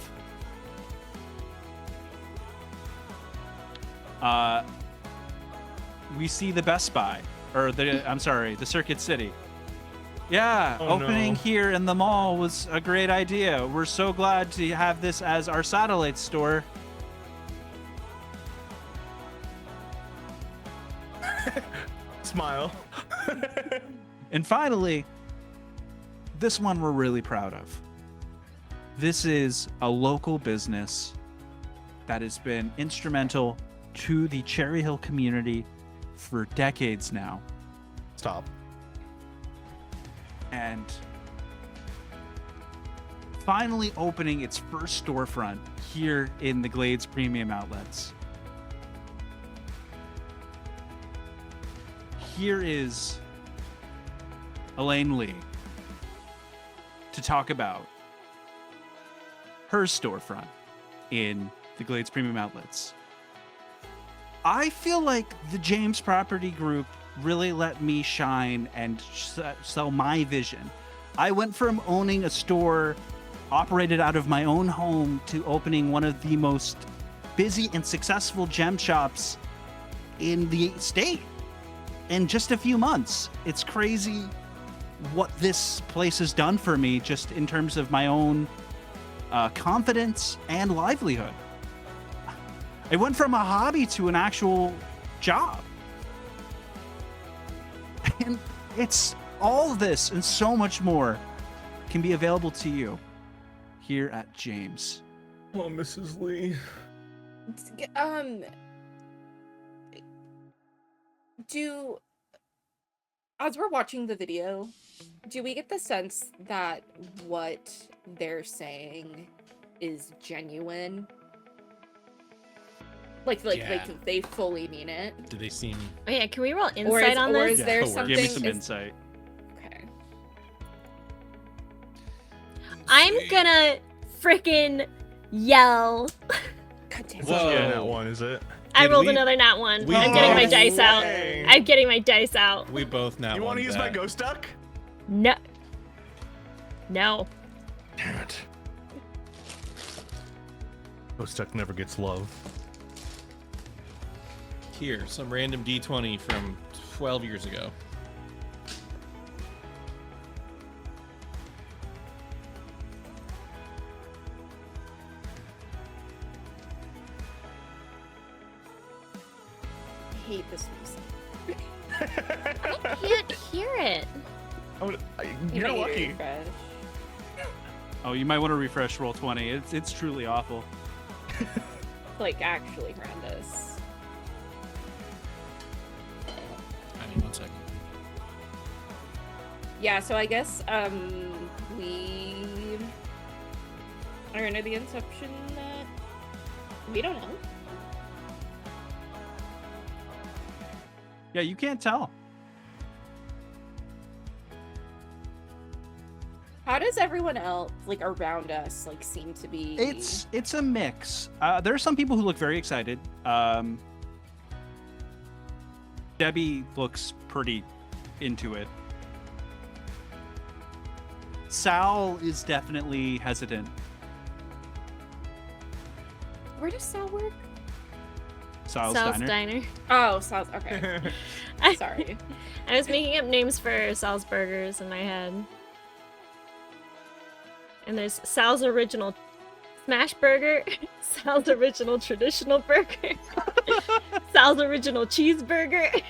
We see the Best Buy, or the Circuit City. Yeah, Oh, opening no. here in the mall was a great idea. We're so glad to have this as our satellite store. Smile. And finally, this one we're really proud of. This is a local business that has been instrumental to the Cherry Hill community for decades now. Stop. And finally opening its first storefront here in the Glades Premium Outlets. Here is Elaine Lee to talk about her storefront in the Glades Premium Outlets. I feel like the James Property Group really let me shine and sell my vision. I went from owning a store operated out of my own home to opening one of the most busy and successful gem shops in the state in just a few months. It's crazy what this place has done for me just in terms of my own confidence and livelihood. I went from a hobby to an actual job. And it's all of this and so much more can be available to you here at James. Oh, Mrs. Lee. As we're watching the video, do we get the sense that what they're saying is genuine? Like they fully mean it? Do they seem? Oh yeah, can we roll insight on or this? is there Yeah, something? Give me some is- insight. Okay. I'm gonna frickin' yell. God damn It's it. not Whoa. that one, is it? I Did rolled we- another nat one. we I'm getting my both- dice out. Dang. I'm getting my dice out. We both now. You want to use my ghost duck? No. No. Damn it. Ghost duck never gets love. Here, some random D20 from 12 years ago. I hate this music. I can't hear it. You're might need to lucky. refresh. Oh, you might want to refresh roll 20. It's truly awful. Like actually horrendous. I need 1 second. Yeah, so I guess we are under the assumption that we don't know. Yeah, you can't tell. How does everyone else, like, around us, like, seem to be? It's a mix. There are some people who look very excited. Debbie looks pretty into it. Sal is definitely hesitant. Where does Sal work? Sal's Diner. Diner. Oh, Sal's. Okay. Sorry. I was making up names for Sal's Burgers in my head. And there's Sal's Original Smash Burger, Sal's Original Traditional Burger, Sal's Original Cheeseburger.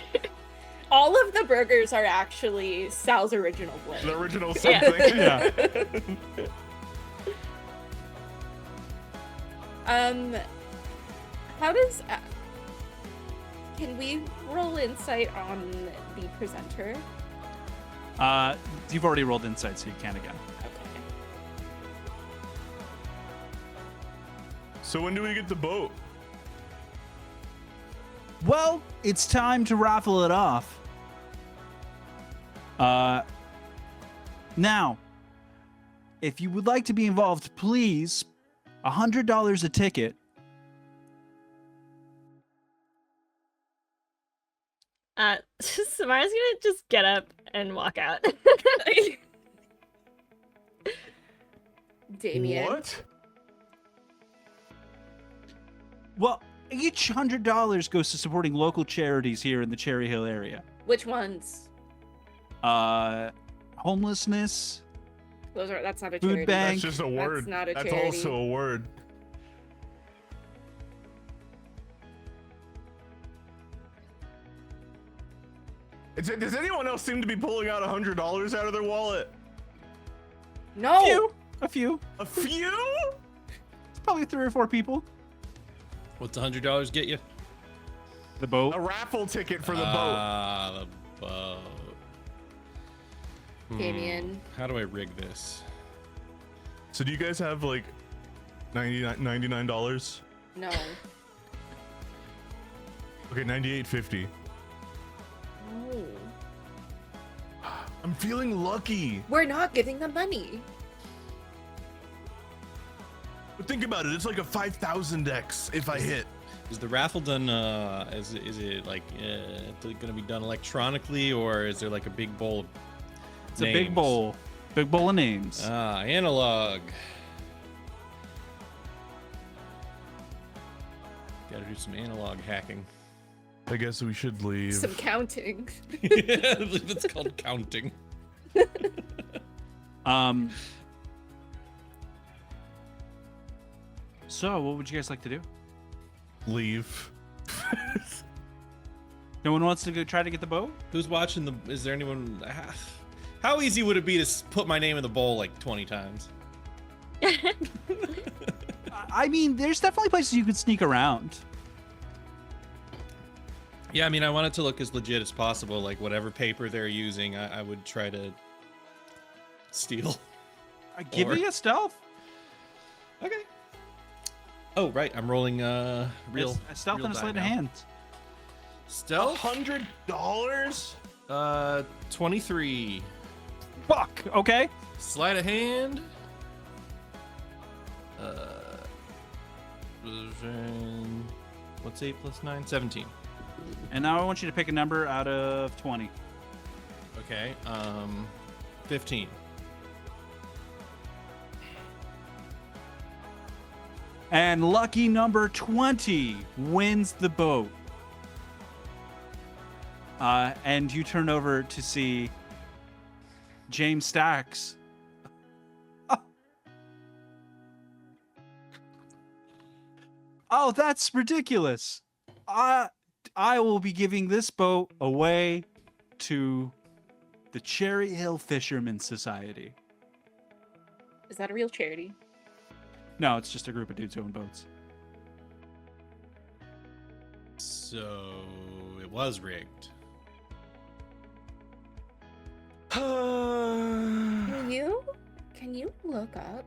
All of the burgers are actually Sal's original blend. The original Yeah. something. Yeah. How does? Can we roll insight on the presenter? You've already rolled insight, so you can again. Okay. So when do we get the boat? Well, it's time to raffle it off. Now, if you would like to be involved, please, $100 a ticket. Samara's gonna just get up and walk out. Damien. What? Well, each $100 goes to supporting local charities here in the Cherry Hill area. Which ones? Homelessness. That's not a Food charity. bank. That's just a word. That's not a That's charity. also a word. Does anyone else seem to be pulling out $100 out of their wallet? No. A few. A few? Probably 3 or 4 people. What's $100 get you? The boat. A raffle ticket for the boat. Ah, the boat. Damien. How do I rig this? So do you guys have like $99? No. Okay, $98.50. No. I'm feeling lucky. We're not getting the money. But think about it. It's like a 5,000x if I hit. Is the raffle done? Is it like gonna be done electronically, or is there like a big bowl of It's a big bowl. Big bowl of names. Ah, analog. Gotta do some analog hacking. I guess we should leave. Some counting. I believe it's called counting. So, what would you guys like to do? Leave. No one wants to go try to get the boat? Who's watching the? Is there anyone? How easy would it be to put my name in the bowl like 20 times? I mean, there's definitely places you could sneak around. Yeah, I mean, I want it to look as legit as possible. Like whatever paper they're using, I would try to steal. Give me a stealth. Okay. Oh, right. I'm rolling real It's a stealth real and a die sleight of now. hand. Stealth. $100? 23. Fuck. Okay. Sleight of hand. What's 8 plus 9? 17. And now I want you to pick a number out of 20. Okay. 15. And lucky number 20 wins the boat. And you turn over to see James Stacks. Oh, that's ridiculous. I will be giving this boat away to the Cherry Hill Fishermen's Society. Is that a real charity? No, it's just a group of dudes who own boats. So it was rigged. Can you look up?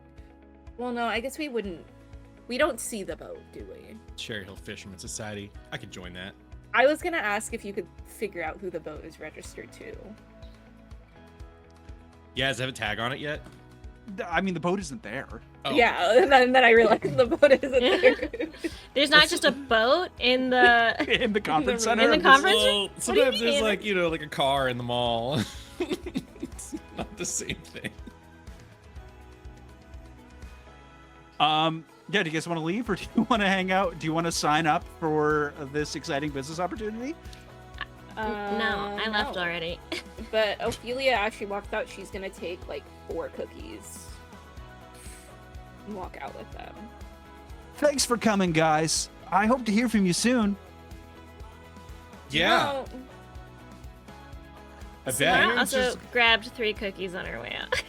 Well, no, I guess we wouldn't. We don't see the boat, do we? Cherry Hill Fisherman Society. I could join that. I was gonna ask if you could figure out who the boat is registered to. Yeah, does it have a tag on it yet? I mean, the boat isn't there. Oh. Yeah, and then I realized the boat isn't there. There's not just a boat in the. In the conference In the center. In the conference room? Well, sometimes there's mean? like, like a car in the mall. It's not the same thing. Yeah, do you guys want to leave or do you want to hang out? Do you want to sign up for this exciting business opportunity? No, I left no. already. But Ophelia actually walks out. She's gonna take like 4 cookies and walk out with them. Thanks for coming, guys. I hope to hear from you soon. Yeah, No, I Samara bet. also just- grabbed 3 cookies on her way out.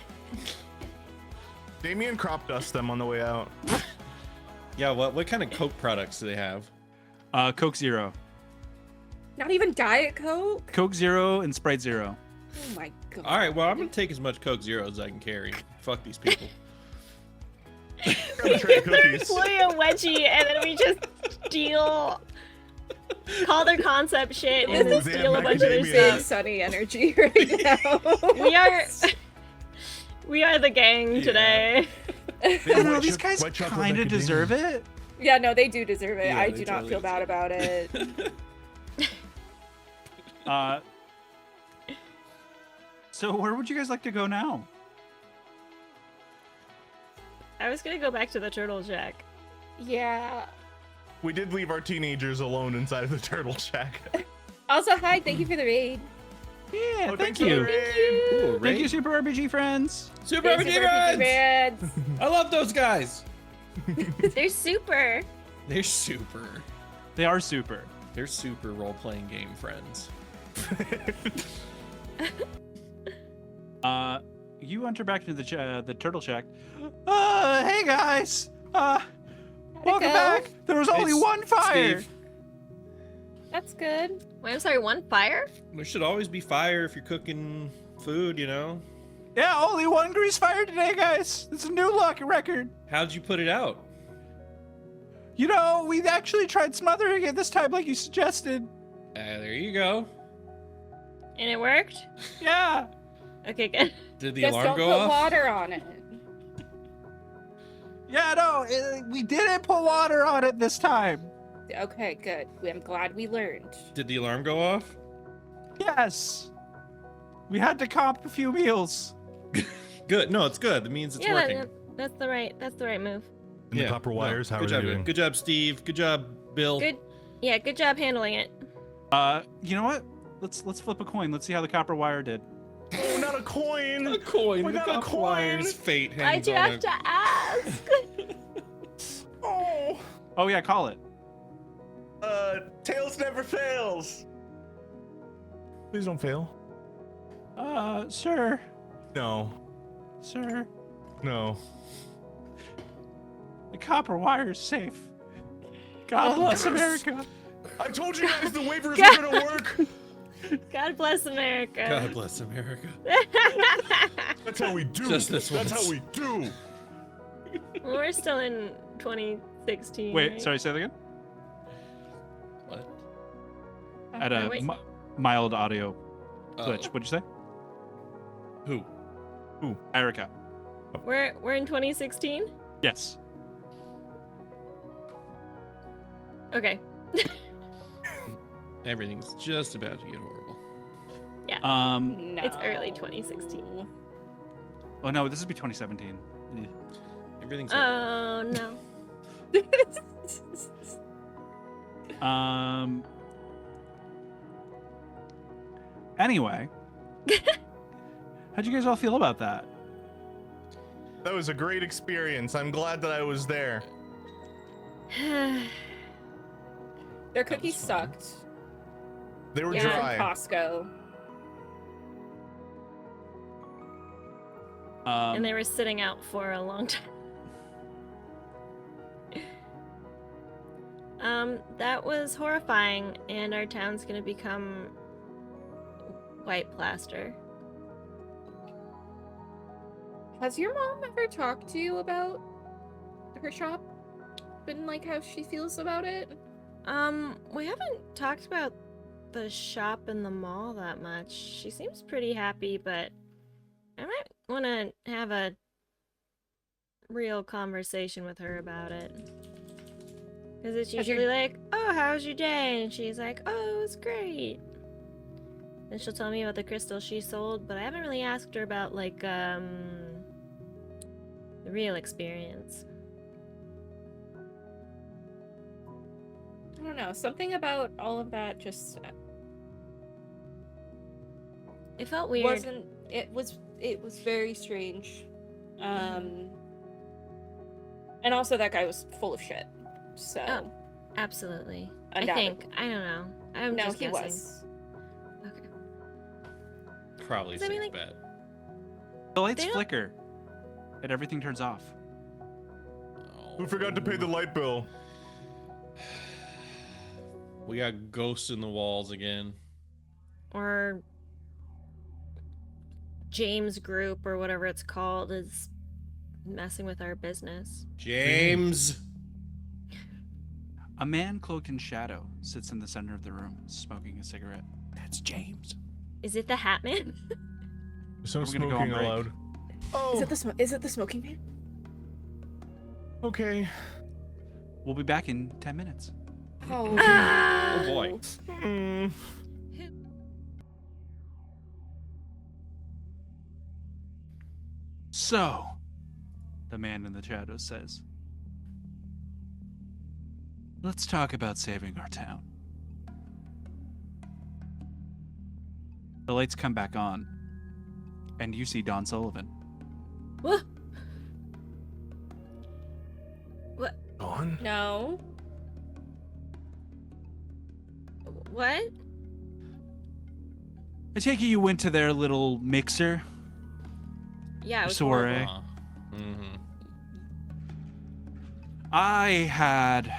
Damien crop dust them on the way out. Yeah, what kind of Coke products do they have? Coke Zero. not even Diet Coke. Coke Zero and Sprite Zero. Oh my god. All right, well, I'm gonna take as much Coke Zero as I can carry. Fuck these people. Grab a tray of cookies. Deploy a wedgie and then we just steal. Call their concept shit and then This is steal a bunch of their macadamia. stuff. Big sunny energy right now. We are the gang Yeah. today. I don't know, White these chip- guys white chocolate kind of macadamia. deserve it. Yeah, no, they do deserve it. Yeah, I they do not totally feel bad deserve about it. So where would you guys like to go now? I was gonna go back to the turtle shack. Yeah. We did leave our teenagers alone inside of the turtle shack. Also, hi, thank you for the raid. Yeah, Oh, thank thanks for the you. raid. Ooh, Thank right? you, Super RPG friends. Super Thanks RPG for the Reds! raids. I love those guys. They're super. They're super. They are super. They're super role-playing game friends. You enter back into the turtle shack. Hey guys. Welcome go? back. There was only one fire. Steve, That's good. Wait, I'm sorry, one fire? there should always be fire if you're cooking food, Yeah, only one grease fire today, guys. It's a new record. How'd you put it out? You know, we actually tried smothering it this time, like you suggested. There you go. And it worked? Yeah. Okay, good. Did the Just alarm don't go put off? water on it. Yeah, no, we didn't put water on it this time. Okay, good. I'm glad we learned. Did the alarm go off? Yes. We had to comp a few meals. Good. No, it's good. That means it's Yeah, working. that's the right move. And the copper wires, how good are job, they doing? Good job, Steve. Good job, Bill. Good job handling it. You know what? Let's flip a coin. Let's see how the copper wire did. Oh, not a coin! A coin. We The got a copper coin. wire's fate Why'd hangs you on have to ask? Oh! Oh yeah, call it. Tails never fails! Please don't fail. Sir. No. Sir. No. The copper wire is safe. God bless America. I told you guys the waivers were gonna work! God bless America. God bless America. That's how we do! Just this That's once. how we do! Well, we're still in 2016. Wait, right? sorry, say that again? What? At a wait. mild audio glitch. Uh-oh. What'd you say? Who? Erica. We're in 2016? Yes. Okay. Everything's just about to get horrible. No. It's early 2016. Oh no, this would be 2017. Everything's Oh no. Anyway. How'd you guys all feel about that? That was a great experience. I'm glad that I was there. Their cookies fun. sucked. They were Yeah, dry. Costco. And they were sitting out for a long time. That was horrifying, and our town's gonna become white plaster. Has your mom ever talked to you about her shop? Been like how she feels about it? We haven't talked about the shop in the mall that much. She seems pretty happy, but I might want to have a real conversation with her about it. Because it's Has your- usually like, oh, how's your day? And she's like, oh, it's great. Then she'll tell me about the crystal she sold, but I haven't really asked her about, like, the real experience. I don't know. Something about all of that just It felt weird. wasn't. It was very strange. And also that guy was full of shit. So Oh, absolutely. Undoubtedly. I don't know. I'm no, just he guessing. was. Okay. Probably a So, I mean, safe like- bet. The lights They don't- flicker, and everything turns off. Who forgot to pay the light bill? We got ghosts in the walls again. Or James Group or whatever it's called is messing with our business. James! A man cloaked in shadow sits in the center of the room, smoking a cigarette. That's James. Is it the Hat Man? There's no We're gonna go on smoking break. allowed. Oh, Is it the smoking man? okay. We'll be back in 10 minutes. Oh, Oh boy. Mm. So, the man in the shadow says, let's talk about saving our town. The lights come back on, and you see Don Sullivan. What? What? Gone? No. What? I take it you went to their little mixer? Yeah, it was Soiree. horrible. Mm-hmm. I had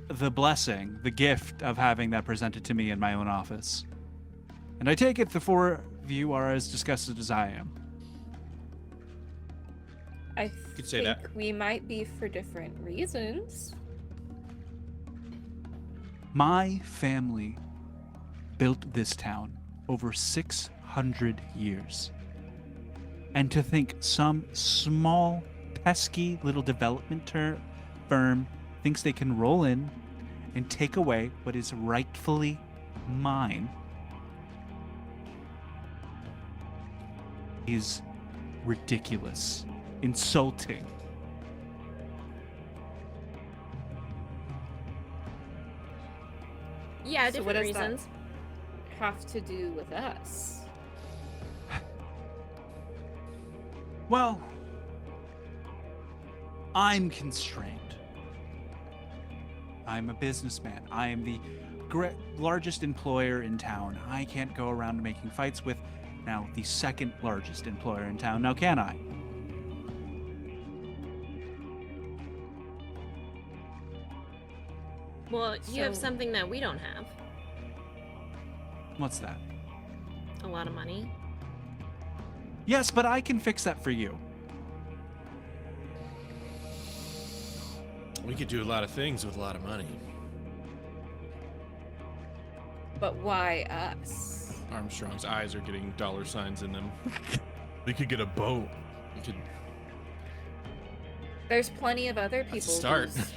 the blessing, the gift of having that presented to me in my own office. And I take it the four of you are as disgusted as I am. I could say think that. we might be for different reasons. My family built this town over 600 years. And to think some small, pesky little development firm thinks they can roll in and take away what is rightfully mine is ridiculous, insulting. Yeah, So what different does that- reasons. Have to do with us. Well, I'm constrained. I'm a businessman. I am the largest employer in town. I can't go around making fights with now the second largest employer in town. Now, can I? Well, you have So- something that we don't have. What's that? A lot of money. Yes, but I can fix that for you. We could do a lot of things with a lot of money. But why us? Armstrong's eyes are getting dollar signs in them. We could get a boat. We could. There's plenty of other That's a people start. who's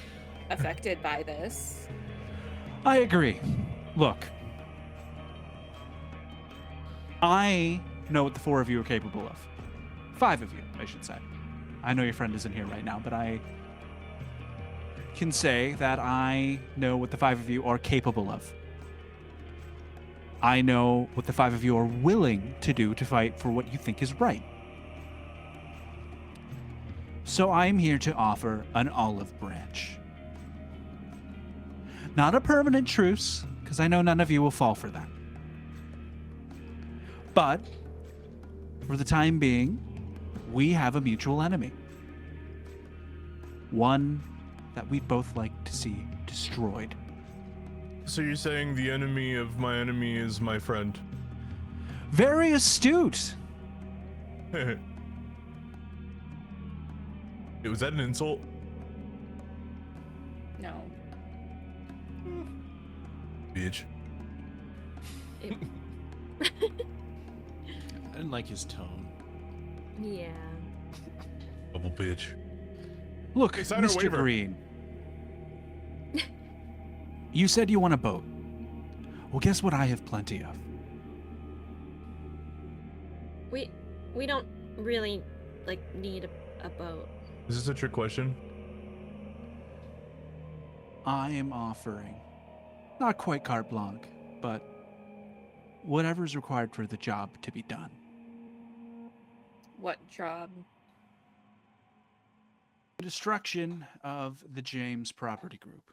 affected by this. I agree. Look, I know what the four of you are capable of. Five of you, I should say. I know your friend isn't here right now, but I can say that I know what the five of you are capable of. I know what the five of you are willing to do to fight for what you think is right. So I'm here to offer an olive branch. Not a permanent truce, because I know none of you will fall for that. But for the time being, we have a mutual enemy. One that we'd both like to see destroyed. So you're saying the enemy of my enemy is my friend? Very astute. Hey, was that an insult? No. Bitch. I didn't like his tone. Yeah. Double bitch. Look, Okay, sign our Mr. waiver. Green. You said you want a boat. Well, guess what I have plenty of? We don't really need a boat. Is this a trick question? I am offering, not quite carte blanche, but whatever's required for the job to be done. What job? The destruction of the James Property Group.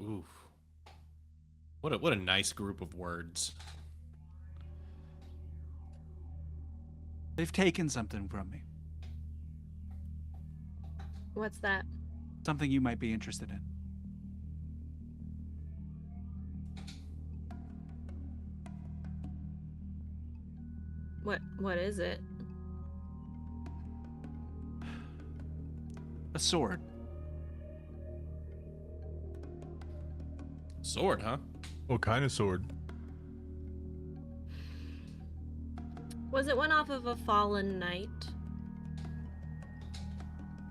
Oof. What a nice group of words. They've taken something from me. What's that? Something you might be interested in. What is it? A sword. Sword, huh? What kind of sword? Was it one off of a fallen knight?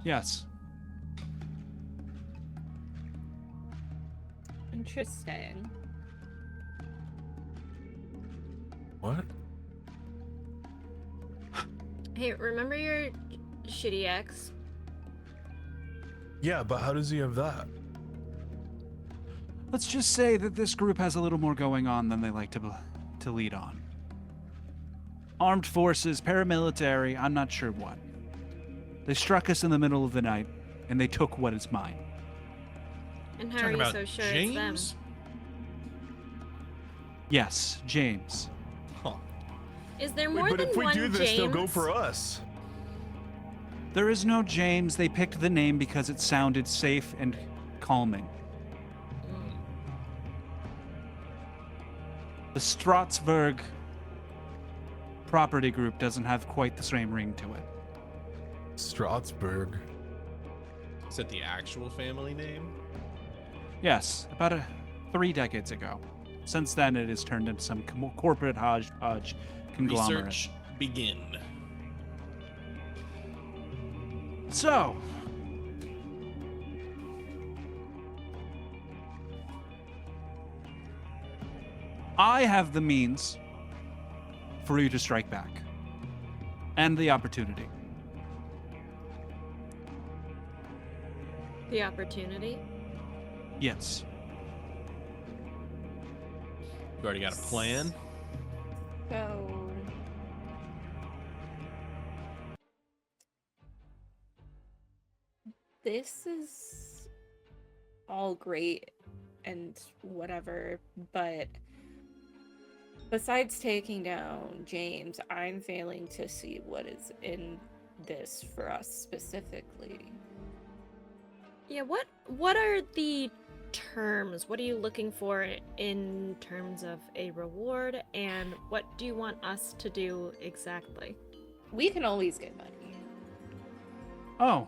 Yes. Interesting. What? Hey, remember your shitty ex? Yeah, but how does he have that? Let's just say that this group has a little more going on than they like to lead on. Armed forces, paramilitary, I'm not sure what. They struck us in the middle of the night, and they took what is mine. And how are Talking you about so sure James? it's them? Yes, James. Huh. Is there Wait, more but than if we one do this, James? they'll go for us. There is no James. They picked the name because it sounded safe and calming. The Strasbourg Property Group doesn't have quite the same ring to it. Strasbourg. Is that the actual family name? Yes, about 3 decades ago. Since then, it has turned into some corporate hodgepodge conglomerate. Research begin. So, I have the means for you to strike back, and the opportunity. The opportunity? Yes. You already got a plan? So, this is all great and whatever, but besides taking down James, I'm failing to see what is in this for us specifically. Yeah, what are the terms? What are you looking for in terms of a reward, and what do you want us to do exactly? We can always get money. Oh.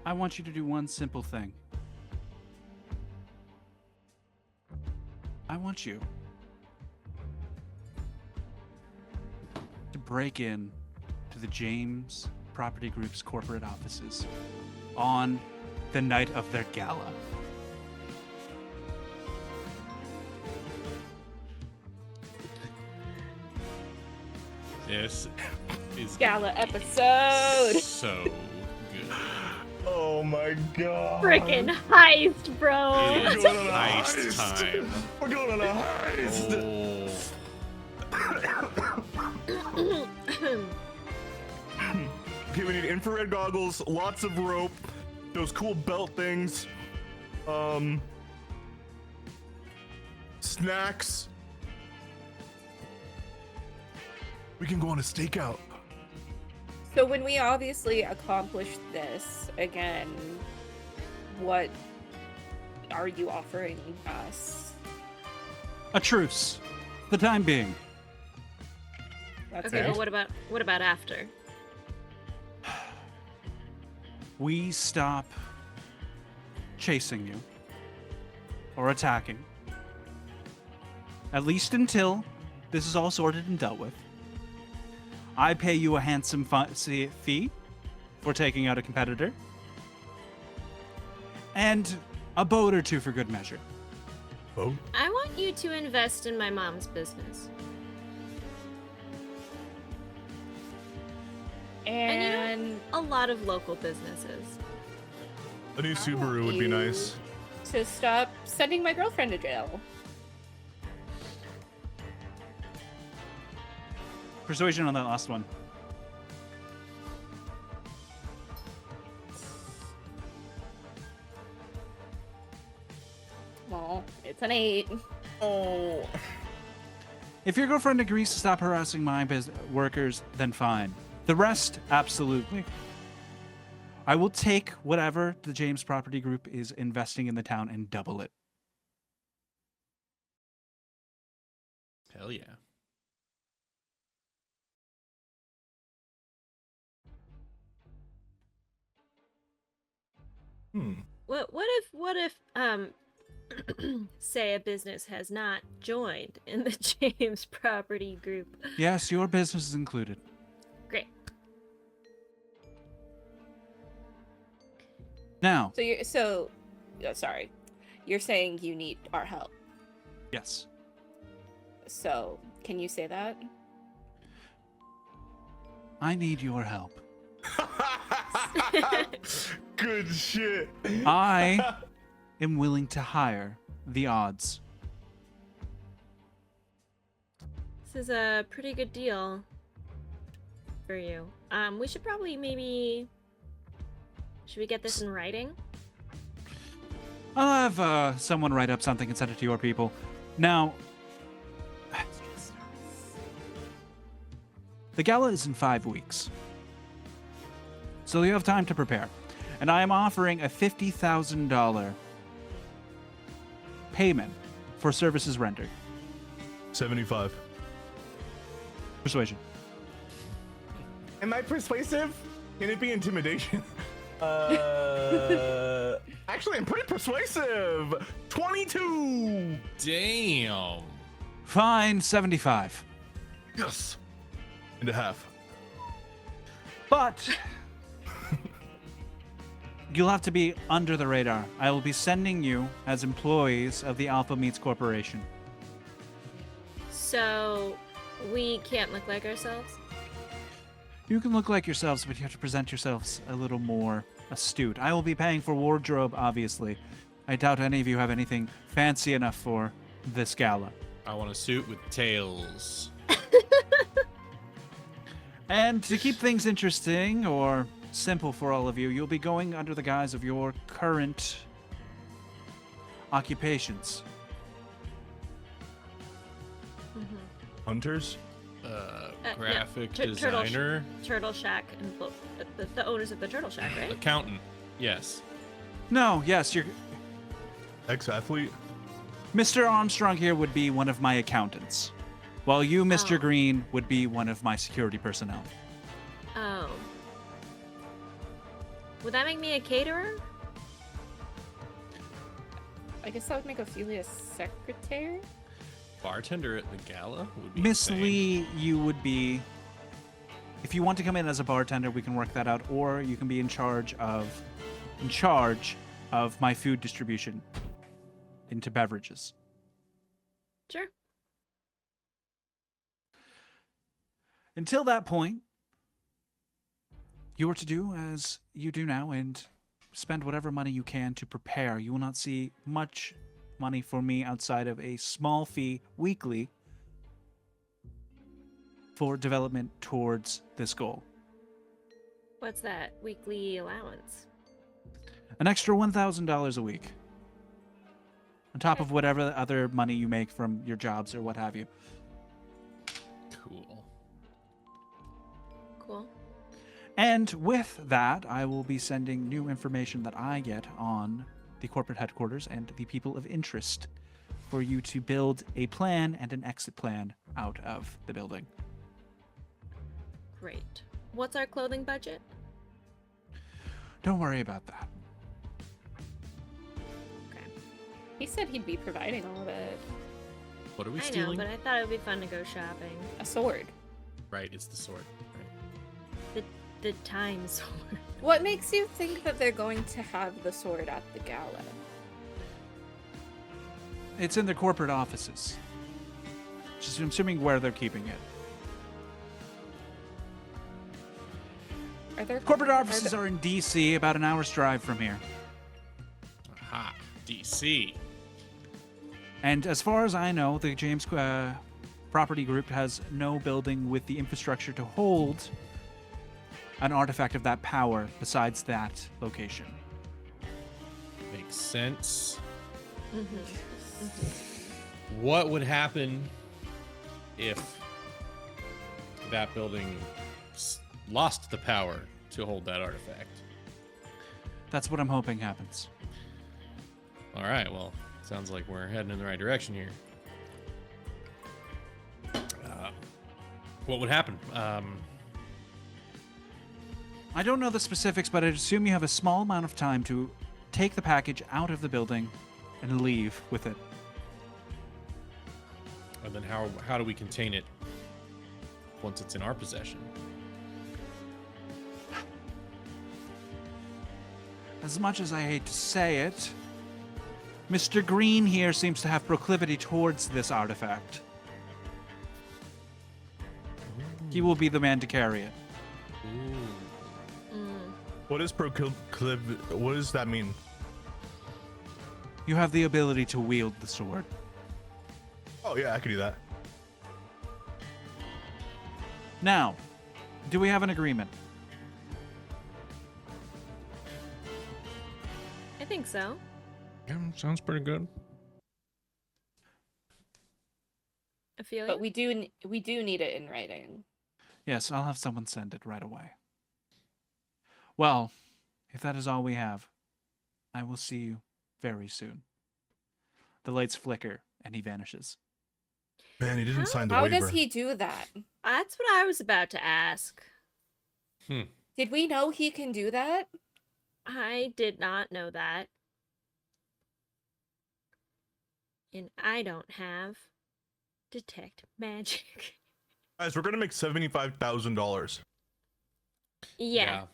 I want you to do one simple thing. I want you to break in to the James Property Group's corporate offices on the night of their gala. This is Gala episode! so good. Oh my god. Frickin' heist, bro! It is going on a heist heist. time. We're going on a heist. Oh. Okay, we need infrared goggles, lots of rope, those cool belt things, snacks. We can go on a stakeout. So when we obviously accomplish this again, what are you offering us? A truce. For the time being. That's Okay, it. but what about after? We stop chasing you or attacking. At least until this is all sorted and dealt with. I pay you a handsome fee for taking out a competitor. And a boat or two for good measure. Oh, I want you to invest in my mom's business. And A lot of local businesses. a new Subaru would be nice. to stop sending my girlfriend to jail. Persuasion on that last one. Well, it's an 8. Oh. If your girlfriend agrees to stop harassing my workers, then fine. The rest, absolutely. I will take whatever the James Property Group is investing in the town and double it. Hell yeah. What if say a business has not joined in the James Property Group? Yes, your business is included. Great. Now, Sorry. You're saying you need our help. yes. So, can you say that? I need your help. Good shit. I am willing to hire the odds. This is a pretty good deal for you. We should probably should we get this in writing? I'll have someone write up something and send it to your people. Now, the gala is in 5 weeks. So you have time to prepare. And I am offering a $50,000 payment for services rendered. 75. Persuasion. Am I persuasive? Can it be intimidation? Actually, I'm pretty persuasive. 22. Damn. Fine, 75. Yes. And a half. But you'll have to be under the radar. I will be sending you as employees of the Alpha Meats Corporation. So we can't look like ourselves? You can look like yourselves, but you have to present yourselves a little more astute. I will be paying for wardrobe, obviously. I doubt any of you have anything fancy enough for this gala. I want a suit with tails. And to keep things interesting or simple for all of you, you'll be going under the guise of your current occupations. Hunters? Graphic Turtle designer. Turtle Shack and the owners of the Turtle Shack, right? Accountant. Yes. No, yes, you're... Ex-athlete? Mr. Armstrong here would be one of my accountants, while you, Mr. Oh. Green, would be one of my security personnel. Oh. Would that make me a caterer? I guess that would make Ophelia secretary? Bartender at the gala would be Miss insane. Lee, you would be... If you want to come in as a bartender, we can work that out, or you can be in charge of my food distribution into beverages. Sure. Until that point, you are to do as you do now and spend whatever money you can to prepare. You will not see much money for me outside of a small fee weekly for development towards this goal. What's that weekly allowance? An extra $1,000 a week. On top of whatever other money you make from your jobs or what have you. Cool. Cool. And with that, I will be sending new information that I get on the corporate headquarters and the people of interest for you to build a plan and an exit plan out of the building. Great. What's our clothing budget? Don't worry about that. Okay. He said he'd be providing all of it. What are we I know, stealing? but I thought it would be fun to go shopping. A sword. right? It's the sword. Right? The time sword. What makes you think that they're going to have the sword at the gala? It's in the corporate offices. Just assuming where they're keeping it. Are there Corporate offices are in D.C., about an hour's drive from here. Aha, DC. And as far as I know, the James Property Group has no building with the infrastructure to hold an artifact of that power besides that location. Makes sense. What would happen if that building lost the power to hold that artifact? That's what I'm hoping happens. All right, well, sounds like we're heading in the right direction here. What would happen? I don't know the specifics, but I'd assume you have a small amount of time to take the package out of the building and leave with it. And then how do we contain it once it's in our possession? As much as I hate to say it, Mr. Green here seems to have proclivity towards this artifact. He will be the man to carry it. What is what does that mean? You have the ability to wield the sword. Oh yeah, I could do that. Now, do we have an agreement? I think so. Yeah, sounds pretty good. Ophelia? But we do need it in writing. Yes, I'll have someone send it right away. Well, if that is all we have, I will see you very soon. The lights flicker and he vanishes. Man, he didn't sign the How waiver. does he do that? That's what I was about to ask. Did we know he can do that? I did not know that. And I don't have detect magic. Guys, we're gonna make $75,000. Yeah.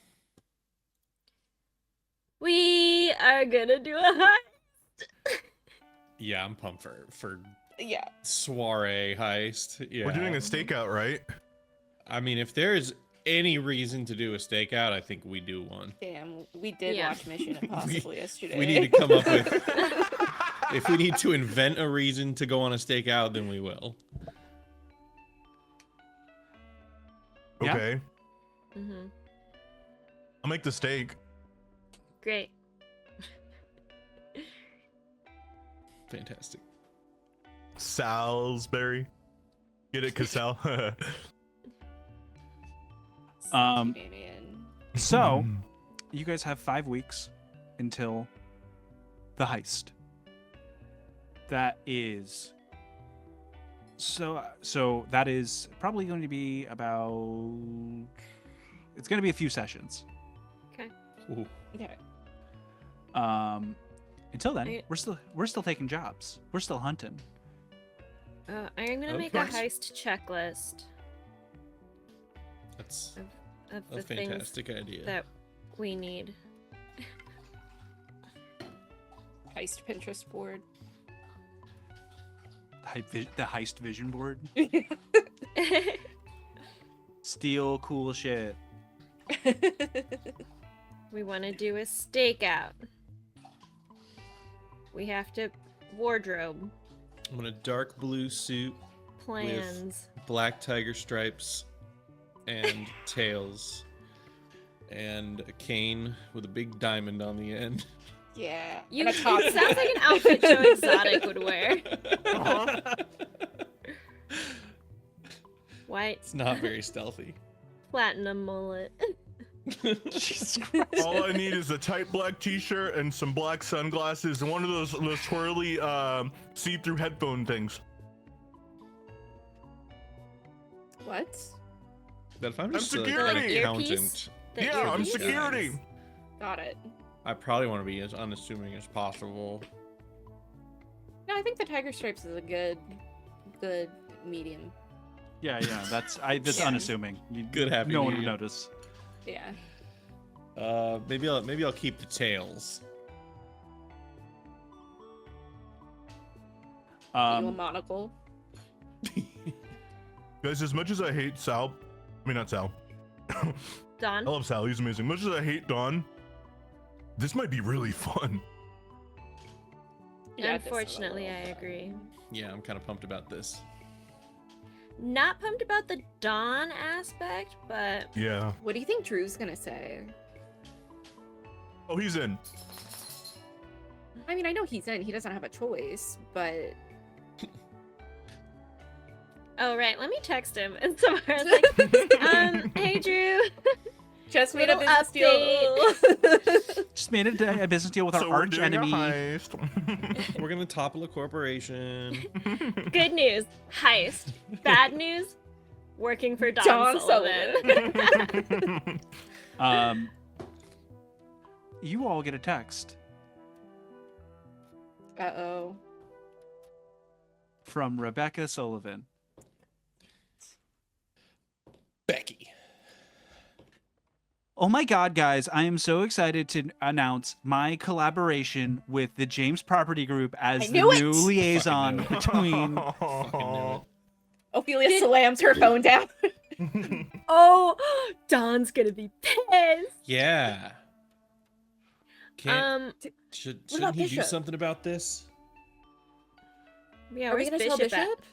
We are gonna do a heist. Yeah, I'm pumped for Yeah. soiree heist. Yeah. We're doing a stakeout, right? I mean, if there's any reason to do a stakeout, I think we do one. Damn, we did Yeah. watch Mission Impossible yesterday. We need to come up with. If we need to invent a reason to go on a stakeout, then we will. Yeah. Okay. Mm-hmm. I'll make the steak. Great. Fantastic. Salisbury. Get it, Cassell? Canadian. So, you guys have 5 weeks until the heist. That is... So that is probably going to be about... It's going to be a few sessions. Ooh. Okay. Until then, I- we're still taking jobs. We're still hunting. I'm gonna Of make course. a heist checklist That's of a the things fantastic idea. that we need. Heist Pinterest board. The heist vision board. Steal cool shit. We want to do a stakeout. We have to wardrobe I'm in a dark blue suit, plans. black tiger stripes, and tails, and a cane with a big diamond on the end. Yeah. You and a top it sounds like an outfit Joe Exotic would wear. White It's not very stealthy. platinum mullet. Jesus Christ. All I need is a tight black t-shirt and some black sunglasses and one of those twirly see-through headphone things. What? But if I'm I'm just like security. an Like earpiece? accountant, The Yeah, I'm earpiece? security. Got it. I probably want to be as unassuming as possible. No, I think the tiger stripes is a good medium. Yeah, that's Yeah. unassuming. Good Happy No New one would Year. notice. Yeah. Maybe I'll keep the tails. You a Um, monocle? Guys, as much as I hate Sal, I mean not Sal. I Don? love Sal. He's amazing. Much as I hate Don, this might be really fun. Yeah, this is a Unfortunately, little I fun. agree. Yeah, I'm kind of pumped about this. Not pumped about the Dawn aspect, but Yeah. What do you think Drew's gonna say? Oh, he's in. I mean, I know he's in. He doesn't have a choice, but oh right, let me text him. And so I was like, hey Drew, just made a Little business deal. just made a business deal with So our we're arch doing a enemy. heist. We're gonna topple a corporation. good news, heist. Bad news, working for Don, Don Sullivan. You all get a text Uh-oh. from Rebecca Sullivan. Becky. Oh my god, guys, I am so excited to announce my collaboration with the James Property Group as I the knew it! new liaison Fucking knew it. between Fucking knew it. Ophelia slams her phone down. Oh, Don's gonna be pissed. Yeah. Can't. What about Shouldn't he do Bishop? something about this? Yeah, Are we where's gonna tell Bishop Bishop? at?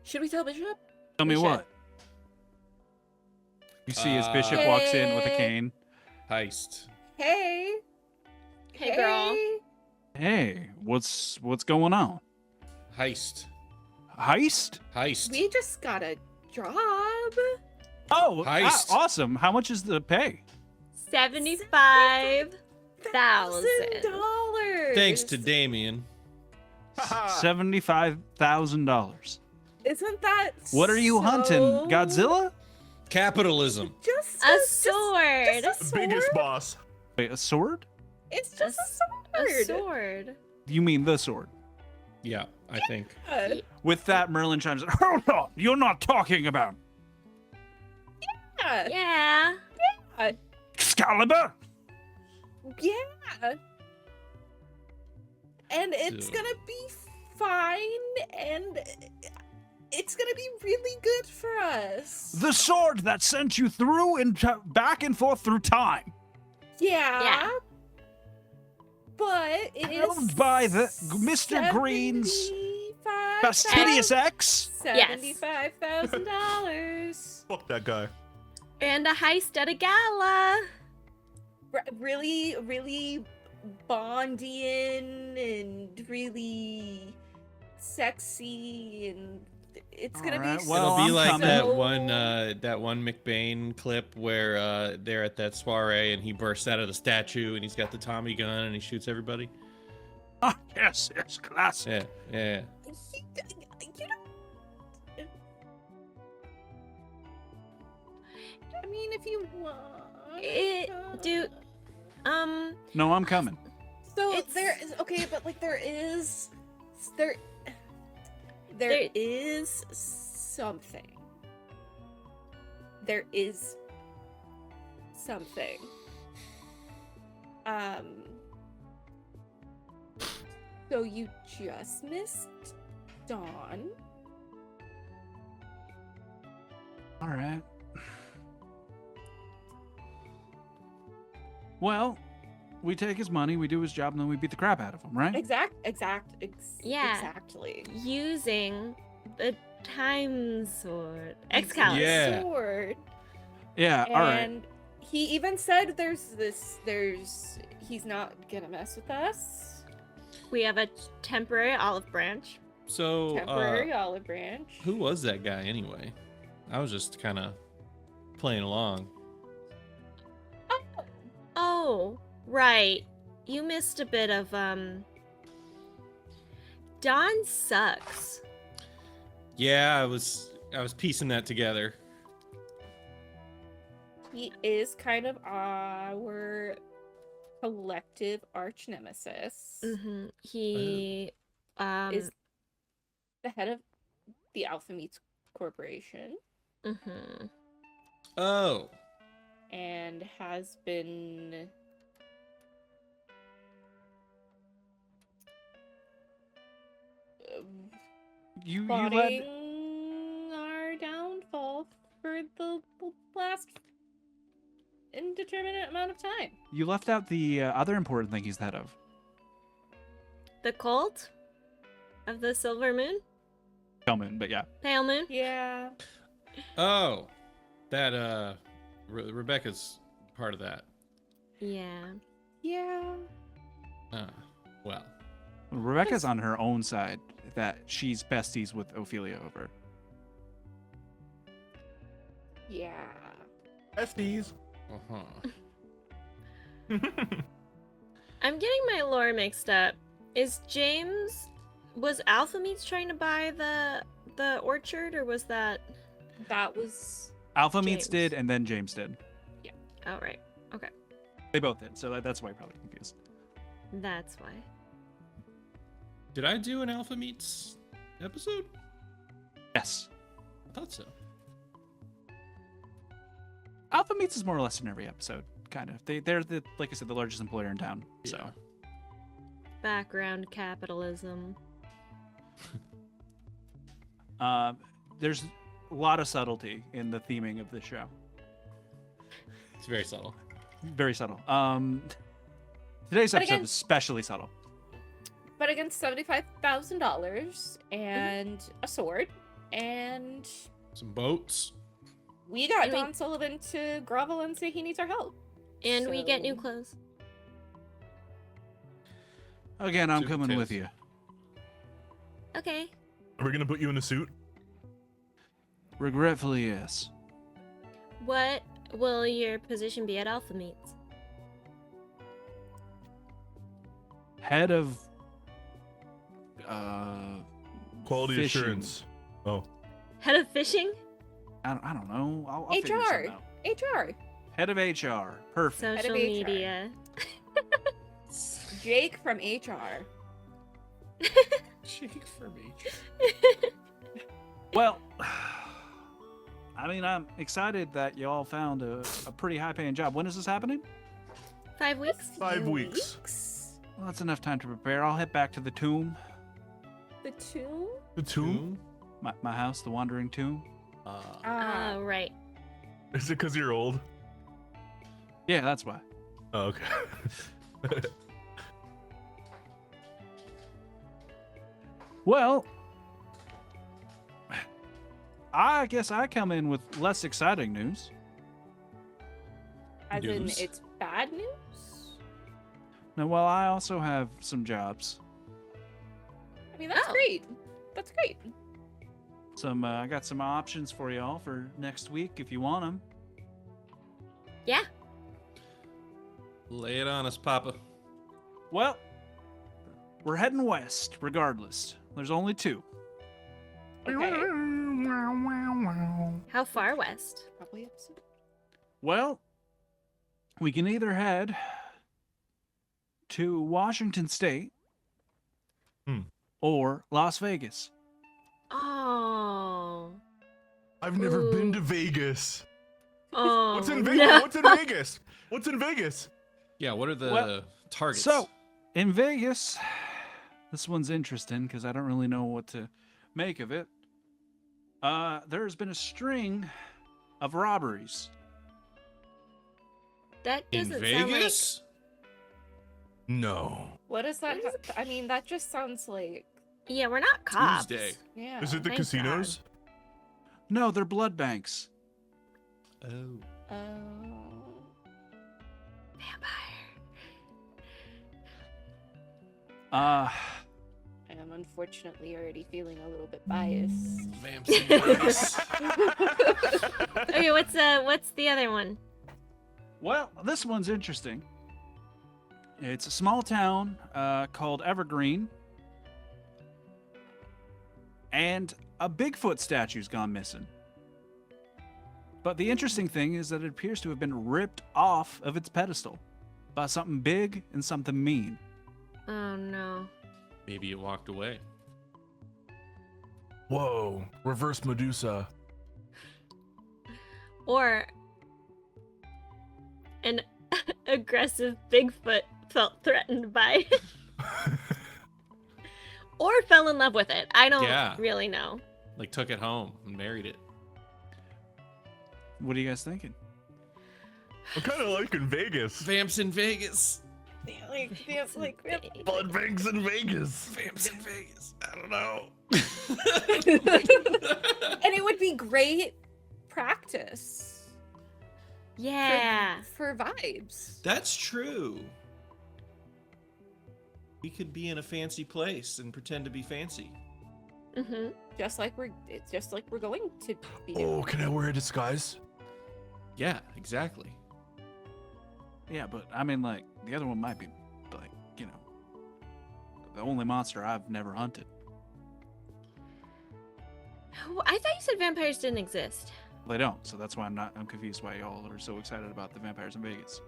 Should we tell Bishop? Tell me Bishop. what? You see as Bishop walks in with a Hey. cane. Heist. Hey. Hey, girl. Hey, what's going on? Heist. Heist? Heist. We just got a job. Oh, Heist. awesome. How much is the pay? $75,000. $1,000. Thanks to Damien. $75,000. Isn't that What are you hunting? so- Godzilla? Capitalism. Just A just sword. a The biggest sword? boss. Wait, a sword? It's just a A sword. sword. You mean the sword? Yeah, I think. With that, Merlin chimes in. Hold on, you're not talking about Yeah. Yeah. Excalibur? Yeah. And it's Dude. gonna be fine, and it's gonna be really good for us. The sword that sent you through and back and forth through time. Yeah. But it is Held by the Mr. Green's fastidious ex. $75,000. Fuck that guy. And a heist at a gala. Really, really Bondian and really sexy, and it's gonna Alright, be well, It'll be I'm like coming. that one McBain clip where they're at that soiree and he bursts out of the statue and he's got the Tommy gun and he shoots everybody. Ah, yes, classic. Yeah. You know, I mean, if you want, Dude, No, I'm coming. So It's- there is okay, but like there is something. There is something. So you just missed Dawn. All right. Well, we take his money, we do his job, and then we beat the crap out of him, right? Yeah. Exactly. using the time sword. Excalibur. Yeah. Sword. Yeah, all right. And he even said he's not gonna mess with us. We have a temporary olive branch. So, Temporary olive branch. who was that guy anyway? I was just kind of playing along. Oh, right. You missed a bit of Don sucks. Yeah, I was piecing that together. He is kind of our collective arch nemesis. He Is the head of the Alpha Meets corporation Mm-hmm. Oh. and has been You plotting led. our downfall for the last indeterminate amount of time. You left out the other important thing he's the head of. The cult of the Silver Moon? Hellman, but yeah. Pale Moon? Yeah. Oh. That, Rebecca's part of that. Yeah. Yeah. Well. Rebecca's on her own side that she's besties with Ophelia over. Yeah. Besties. Uh-huh. I'm getting my lore mixed up. Was Alpha Meats trying to buy the orchard, or was that... That was Alpha Meats James. did, and then James did. Oh, right. Okay. They both did, so that's why you're probably confused. That's why. Did I do an Alpha Meets episode? Yes. I thought so. Alpha Meats is more or less in every episode, kind of. They're the, like I said, the largest employer in town. So Yeah. Background capitalism. there's a lot of subtlety in the theming of the show. It's very subtle. Very subtle. Today's But episode again- is especially subtle. but against $75,000 and a sword, and Some boats. we got And we- Don Sullivan to grovel and say he needs our help. And we get new So- clothes. Again, I'm Super coming with tails. you. Okay. Are we gonna put you in a suit? Regretfully, yes. What will your position be at Alpha Meats? Head of Quality fishing. assurance. Oh. Head of fishing? I don't know. I'll figure HR. something out. HR. Head of HR. Perfect. Social HR. media. Jake from HR. Shake for me. Well, I mean, I'm excited that y'all found a pretty high-paying job. When is this happening? 5 weeks? 5 weeks. Well, that's enough time to prepare. I'll head back to the tomb, The tomb? The tomb? my house, the wandering tomb. Oh, right. Is it because you're old? Yeah, that's why. Oh, okay. Well, I guess I come in with less exciting news. As in, News. it's bad news? Now, well, I also have some jobs. I mean, that's Oh. great. That's great. I got some options for y'all for next week if you want them. Yeah. Lay it on us, Papa. Well, we're heading west, regardless. There's only two. Okay. How far west? Probably upset. Well, we can either head to Washington State or Las Vegas. Oh. I've never been Ooh. to Vegas. Oh. What's in Vegas? no. What's in Vegas? What's in Vegas? Yeah, what are the Well, targets? So, in Vegas, this one's interesting because I don't really know what to make of it. There's been a string of robberies. That in doesn't sound like... No. What does that I mean, that just sounds like... Yeah, we're not cops. Tuesday. Yeah. Is it the thank casinos? No, they're blood banks. Oh. Vampire. I am unfortunately already feeling a little bit biased. Vamps and Vegas. Okay, what's the other one? Well, this one's interesting. It's a small town called Evergreen. And a Bigfoot statue's gone missing. But the interesting thing is that it appears to have been ripped off of its pedestal by something big and something mean. Oh no. Maybe it walked away. Whoa, reverse Medusa. Or an aggressive Bigfoot felt threatened by or fell in love with it. I don't really know. Like took it home and married it. What are you guys thinking? I'm kind of liking Vegas. Vamps in Vegas. Blood banks in Vegas. Vamps in Vegas. I don't know. And it would be great practice. Yeah. For vibes. That's true. We could be in a fancy place and pretend to be fancy. Mm-hmm. Just like we're going to be. Oh, can I wear a disguise? Yeah, exactly. Yeah, but I mean, like, the other one might be, like, you know, the only monster I've never hunted. I thought you said vampires didn't exist. They don't, so that's why I'm confused why y'all are so excited about the vampires in Vegas.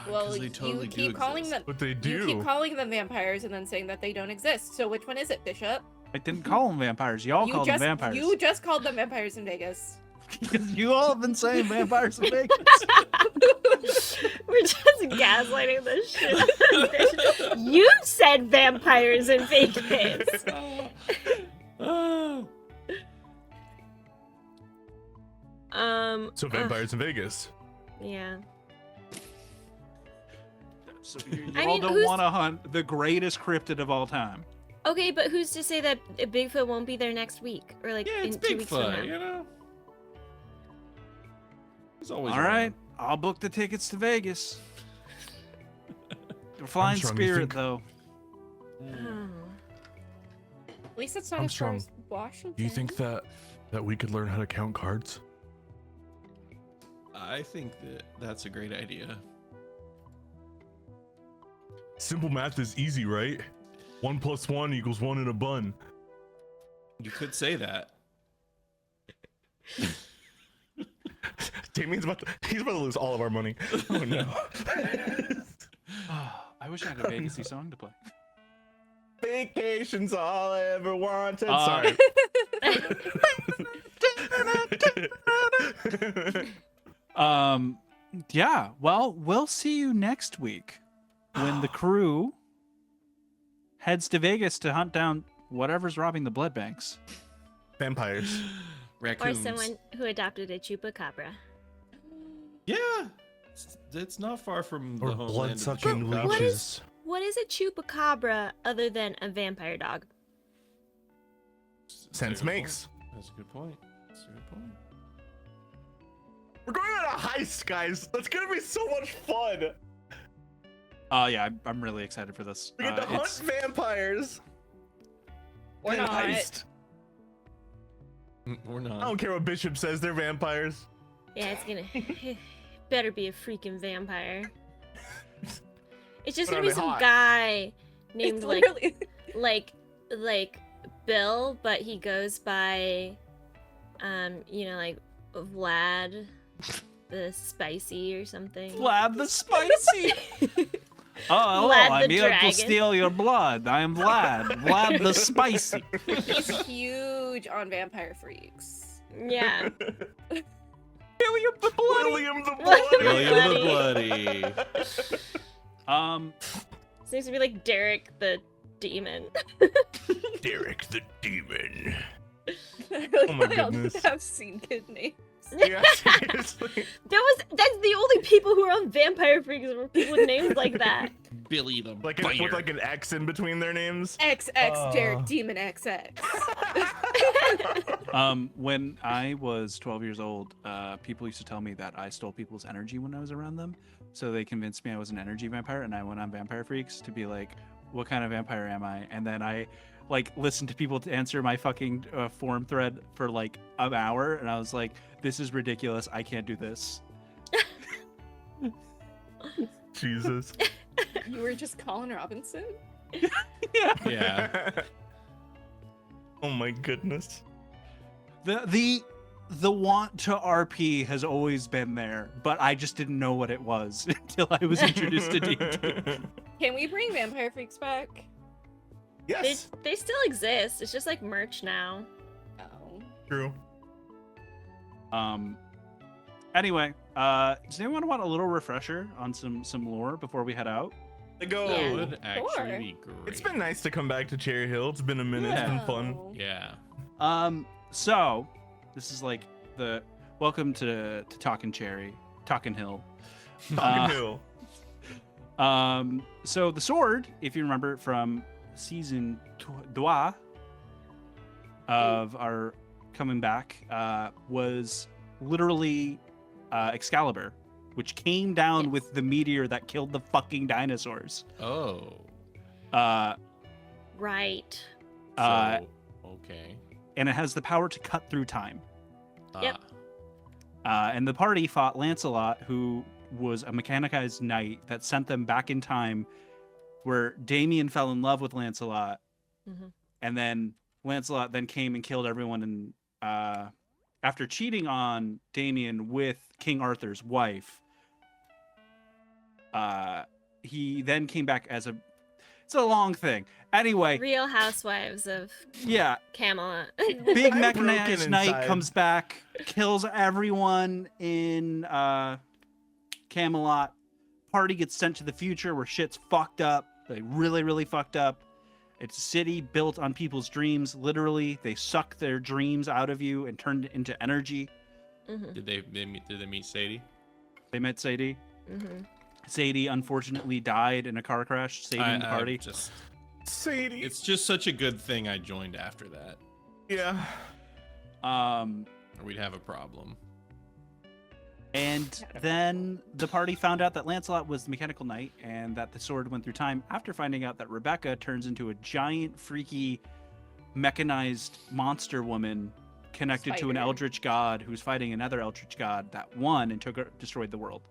Well, they totally you keep calling them. What they do? You keep calling them vampires and then saying that they don't exist. So which one is it, Bishop? I didn't call them vampires. Y'all called them vampires. You just called them vampires in Vegas. You all have been saying vampires in Vegas. We're just gaslighting the shit. You said vampires in Vegas. So vampires in Vegas. Yeah. So you I all mean, don't want to hunt the greatest cryptid of all time. Okay, but who's to say that Bigfoot won't be there next week or like Yeah, it's in 2 weeks from now? Bigfoot, you know. He's always All around. right, I'll book the tickets to Vegas. We're flying Armstrong, you Spirit, think- though. Oh. At least it's not Armstrong, as far as Washington. Do you think that we could learn how to count cards? I think that's a great idea. Simple math is easy, right? 1 + 1 = 1 in a bun. You could say that. Damien's he's about to lose all of our money. Oh no. I wish I had a Vegas-y song to play. Vacation's all I ever wanted. Sorry. Yeah, well, we'll see you next week when the crew heads to Vegas to hunt down whatever's robbing the blood banks. Vampires. Or Raccoons. someone who adopted a chupacabra. Yeah. It's not far from Or the homeland blood of the sucking chupacabra. What leeches. What is a chupacabra other than a vampire dog? Sense makes. That's a good point. That's a good point. We're going on a heist, guys. That's gonna be so much fun. Yeah, I'm really excited for this. We get to hunt It's vampires. Or and not. heist. Or not. I don't care what Bishop says. They're vampires. Yeah, it's gonna better be a freaking vampire. It's just But gonna are be they some hot? guy named It's like literally Bill, but he goes by like Vlad the Spicy or something. Vlad the Spicy. Oh, hello, Vlad I'm the here to Dragon. steal your blood. I am Vlad. Vlad the Spicy. He's huge on vampire freaks. Yeah. William the Bloody. William the Bloody. William the Bloody. Seems to be like Derek the Demon. Derek the Demon. Oh my goodness. I've seen kid names. Yeah, seriously. That's the only people who are on Vampire Freaks were people with names like that. Billy the Like Biter. with like an X in between their names. XX Derek Demon XX. When I was 12 years old, people used to tell me that I stole people's energy when I was around them. So they convinced me I was an energy vampire, and I went on Vampire Freaks to be like, what kind of vampire am I? And then I listened to people to answer my fucking forum thread for like an hour, and I was like, this is ridiculous. I can't do this. Jesus. You were just Colin Robinson? Yeah. Yeah. Oh my goodness. The want to RP has always been there, but I just didn't know what it was until I was introduced to D&D. Can we bring Vampire Freaks back? Yes. They still exist. It's just like merch now. Oh. True. Anyway, does anyone want a little refresher on some lore before we head out? They go. Yeah. Would actually Sure. be great. It's been nice to come back to Cherry Hill. It's been a minute. It's been fun. Oh. Yeah. So this is like the welcome to Talkin' Hill. Talking Hill. So the sword, if you remember from season 2 of our coming back, was literally Excalibur, which came down Yes. with the meteor that killed the fucking dinosaurs. Oh. Right. So, okay. And it has the power to cut through time. Yep. And the party fought Lancelot, who was a mechanized knight that sent them back in time, where Damien fell in love with Lancelot, Mhm. and then Lancelot then came and killed everyone. And after cheating on Damien with King Arthur's wife, he then came back as a. It's a long thing. Anyway, Real Housewives of yeah, Camelot. big I'm mechanized broken knight inside. comes back, kills everyone in Camelot. Party gets sent to the future where shit's fucked up, like really, really fucked up. It's a city built on people's dreams. Literally, they suck their dreams out of you and turn it into energy. Mhm. Did they meet Sadie? They met Sadie. Mhm. Sadie unfortunately died in a car crash, saving the party. Sadie. It's just such a good thing I joined after that, Yeah. or we'd have a problem. And then the party found out that Lancelot was the mechanical knight and that the sword went through time after finding out that Rebecca turns into a giant, freaky, mechanized monster woman connected to an Spider. eldritch god who's fighting another eldritch god that won and destroyed the world.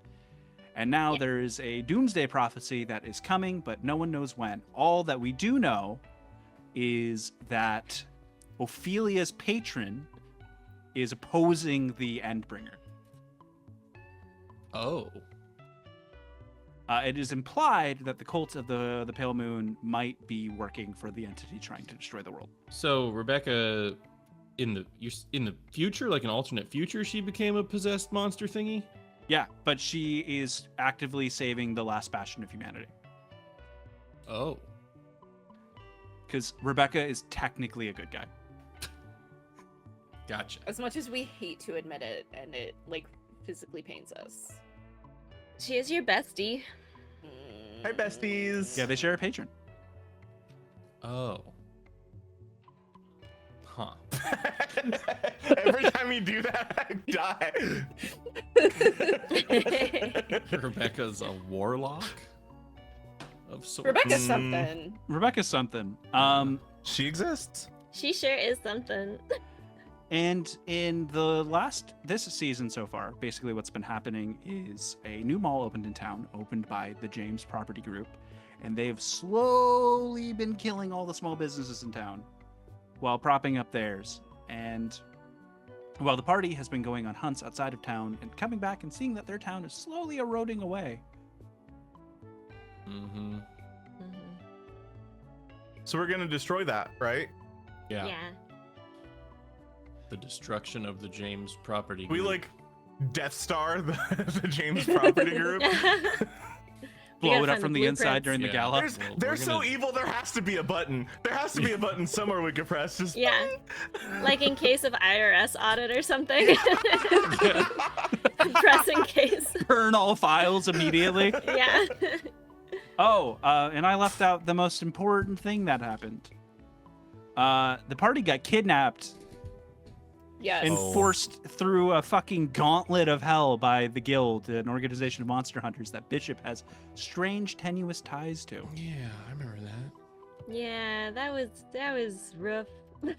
And now Yeah. there is a doomsday prophecy that is coming, but no one knows when. All that we do know is that Ophelia's patron is opposing the Endbringer. Oh. It is implied that the cult of the Pale Moon might be working for the entity trying to destroy the world. So Rebecca, in the future, like an alternate future, she became a possessed monster thingy. Yeah, but she is actively saving the last bastion of humanity. Oh. Because Rebecca is technically a good guy. Gotcha. As much as we hate to admit it, and it like physically pains us. She is your bestie. Hi, besties. Yeah, they share a patron. Oh. Huh. Every time you do that, I die. Rebecca's a warlock of sorts. Rebecca's Mm. something. Rebecca's something. She exists. She sure is something. And in this season so far, basically what's been happening is a new mall opened in town, opened by the James Property Group, and they've slowly been killing all the small businesses in town while propping up theirs. And while the party has been going on hunts outside of town and coming back and seeing that their town is slowly eroding away. Mm-hmm. Mhm. So we're gonna destroy that, right? Yeah. Yeah. The destruction of the James property. We group. like Death Star, the James Property Group. We Blow gotta it up find from the blueprints. inside during the Yeah. gala. Well, They're we're so gonna- evil. There has to be a button. There has to be a button somewhere we could press. Just Yeah. Like in case of IRS audit or something. Press in case. Burn all files immediately. Yeah. Oh, and I left out the most important thing that happened. The party got kidnapped Yes. and Oh. forced through a fucking gauntlet of hell by the Guild, an organization of monster hunters that Bishop has strange, tenuous ties to. Yeah, I remember that. Yeah, that was rough. We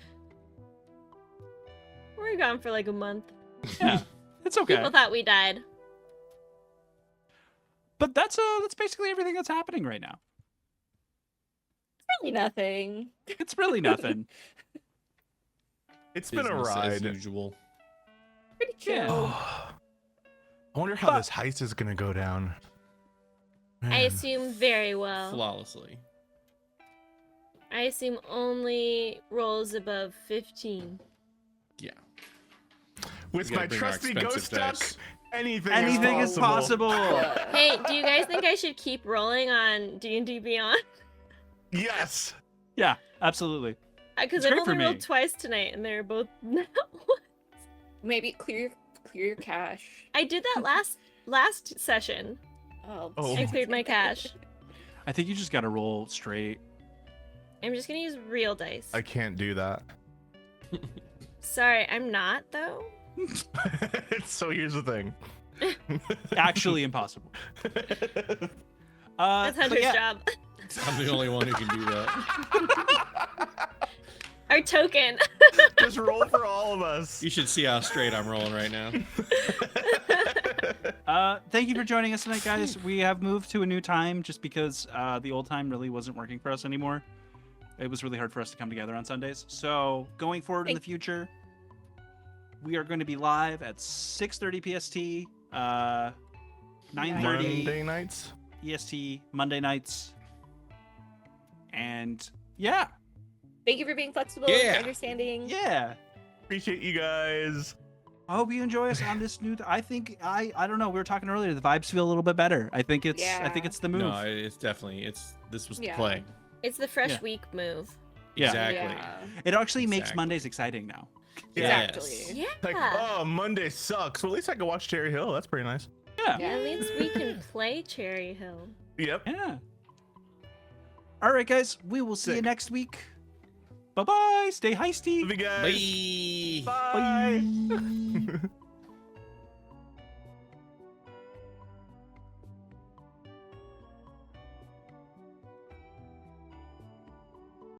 were gone for like a month. Yeah, it's okay. People thought we died. But that's basically everything that's happening right now. Really nothing. It's really nothing. It's been a Business as ride. usual. Pretty chill. Yeah. I wonder how But- this heist is gonna go down. I Man. assume very well. Flawlessly. I assume only rolls above 15. Yeah. With We gotta my bring our trusty expensive ghost duck, dice. anything is possible. Hey, do you guys think I should keep rolling on D&D Beyond? Yes. Yeah, absolutely. Because It's I've great for only rolled me. twice tonight, and they're both not. Maybe clear your cache. I did that last session. Oh, Oh. I cleared my cache. I think you just gotta roll straight. I'm just gonna use real dice. I can't do that. Sorry, I'm not though. So here's the thing. Actually impossible. That's but Hunter's yeah, job. I'm the only one who can do that. Our token. Just roll for all of us. You should see how straight I'm rolling right now. Thank you for joining us tonight, guys. We have moved to a new time just because the old time really wasn't working for us anymore. It was really hard for us to come together on Sundays. So going forward in the future, we are going to be live at 6:30 PST, 9:30 Monday nights. EST, Monday nights. And yeah, Thank you for being flexible Yeah. and understanding. yeah. Appreciate you guys. I hope you enjoy us on this new. I think I don't know. We were talking earlier. The vibes feel a little bit better. I think it's the move. No, it's definitely this was the Yeah. play. It's the fresh Yeah. week move. Yeah. Exactly. Yeah. It actually makes Exactly. Mondays exciting now. Exactly. Yes. Yeah. Like, oh, Monday sucks. Well, at least I can watch Cherry Hill. That's pretty nice. Yeah. Yeah. At least we can play Cherry Hill. Yep. Yeah. All right, guys. We will see you Sick. next week. Bye bye. Stay heisty. Love you guys. Bye. Bye. Bye.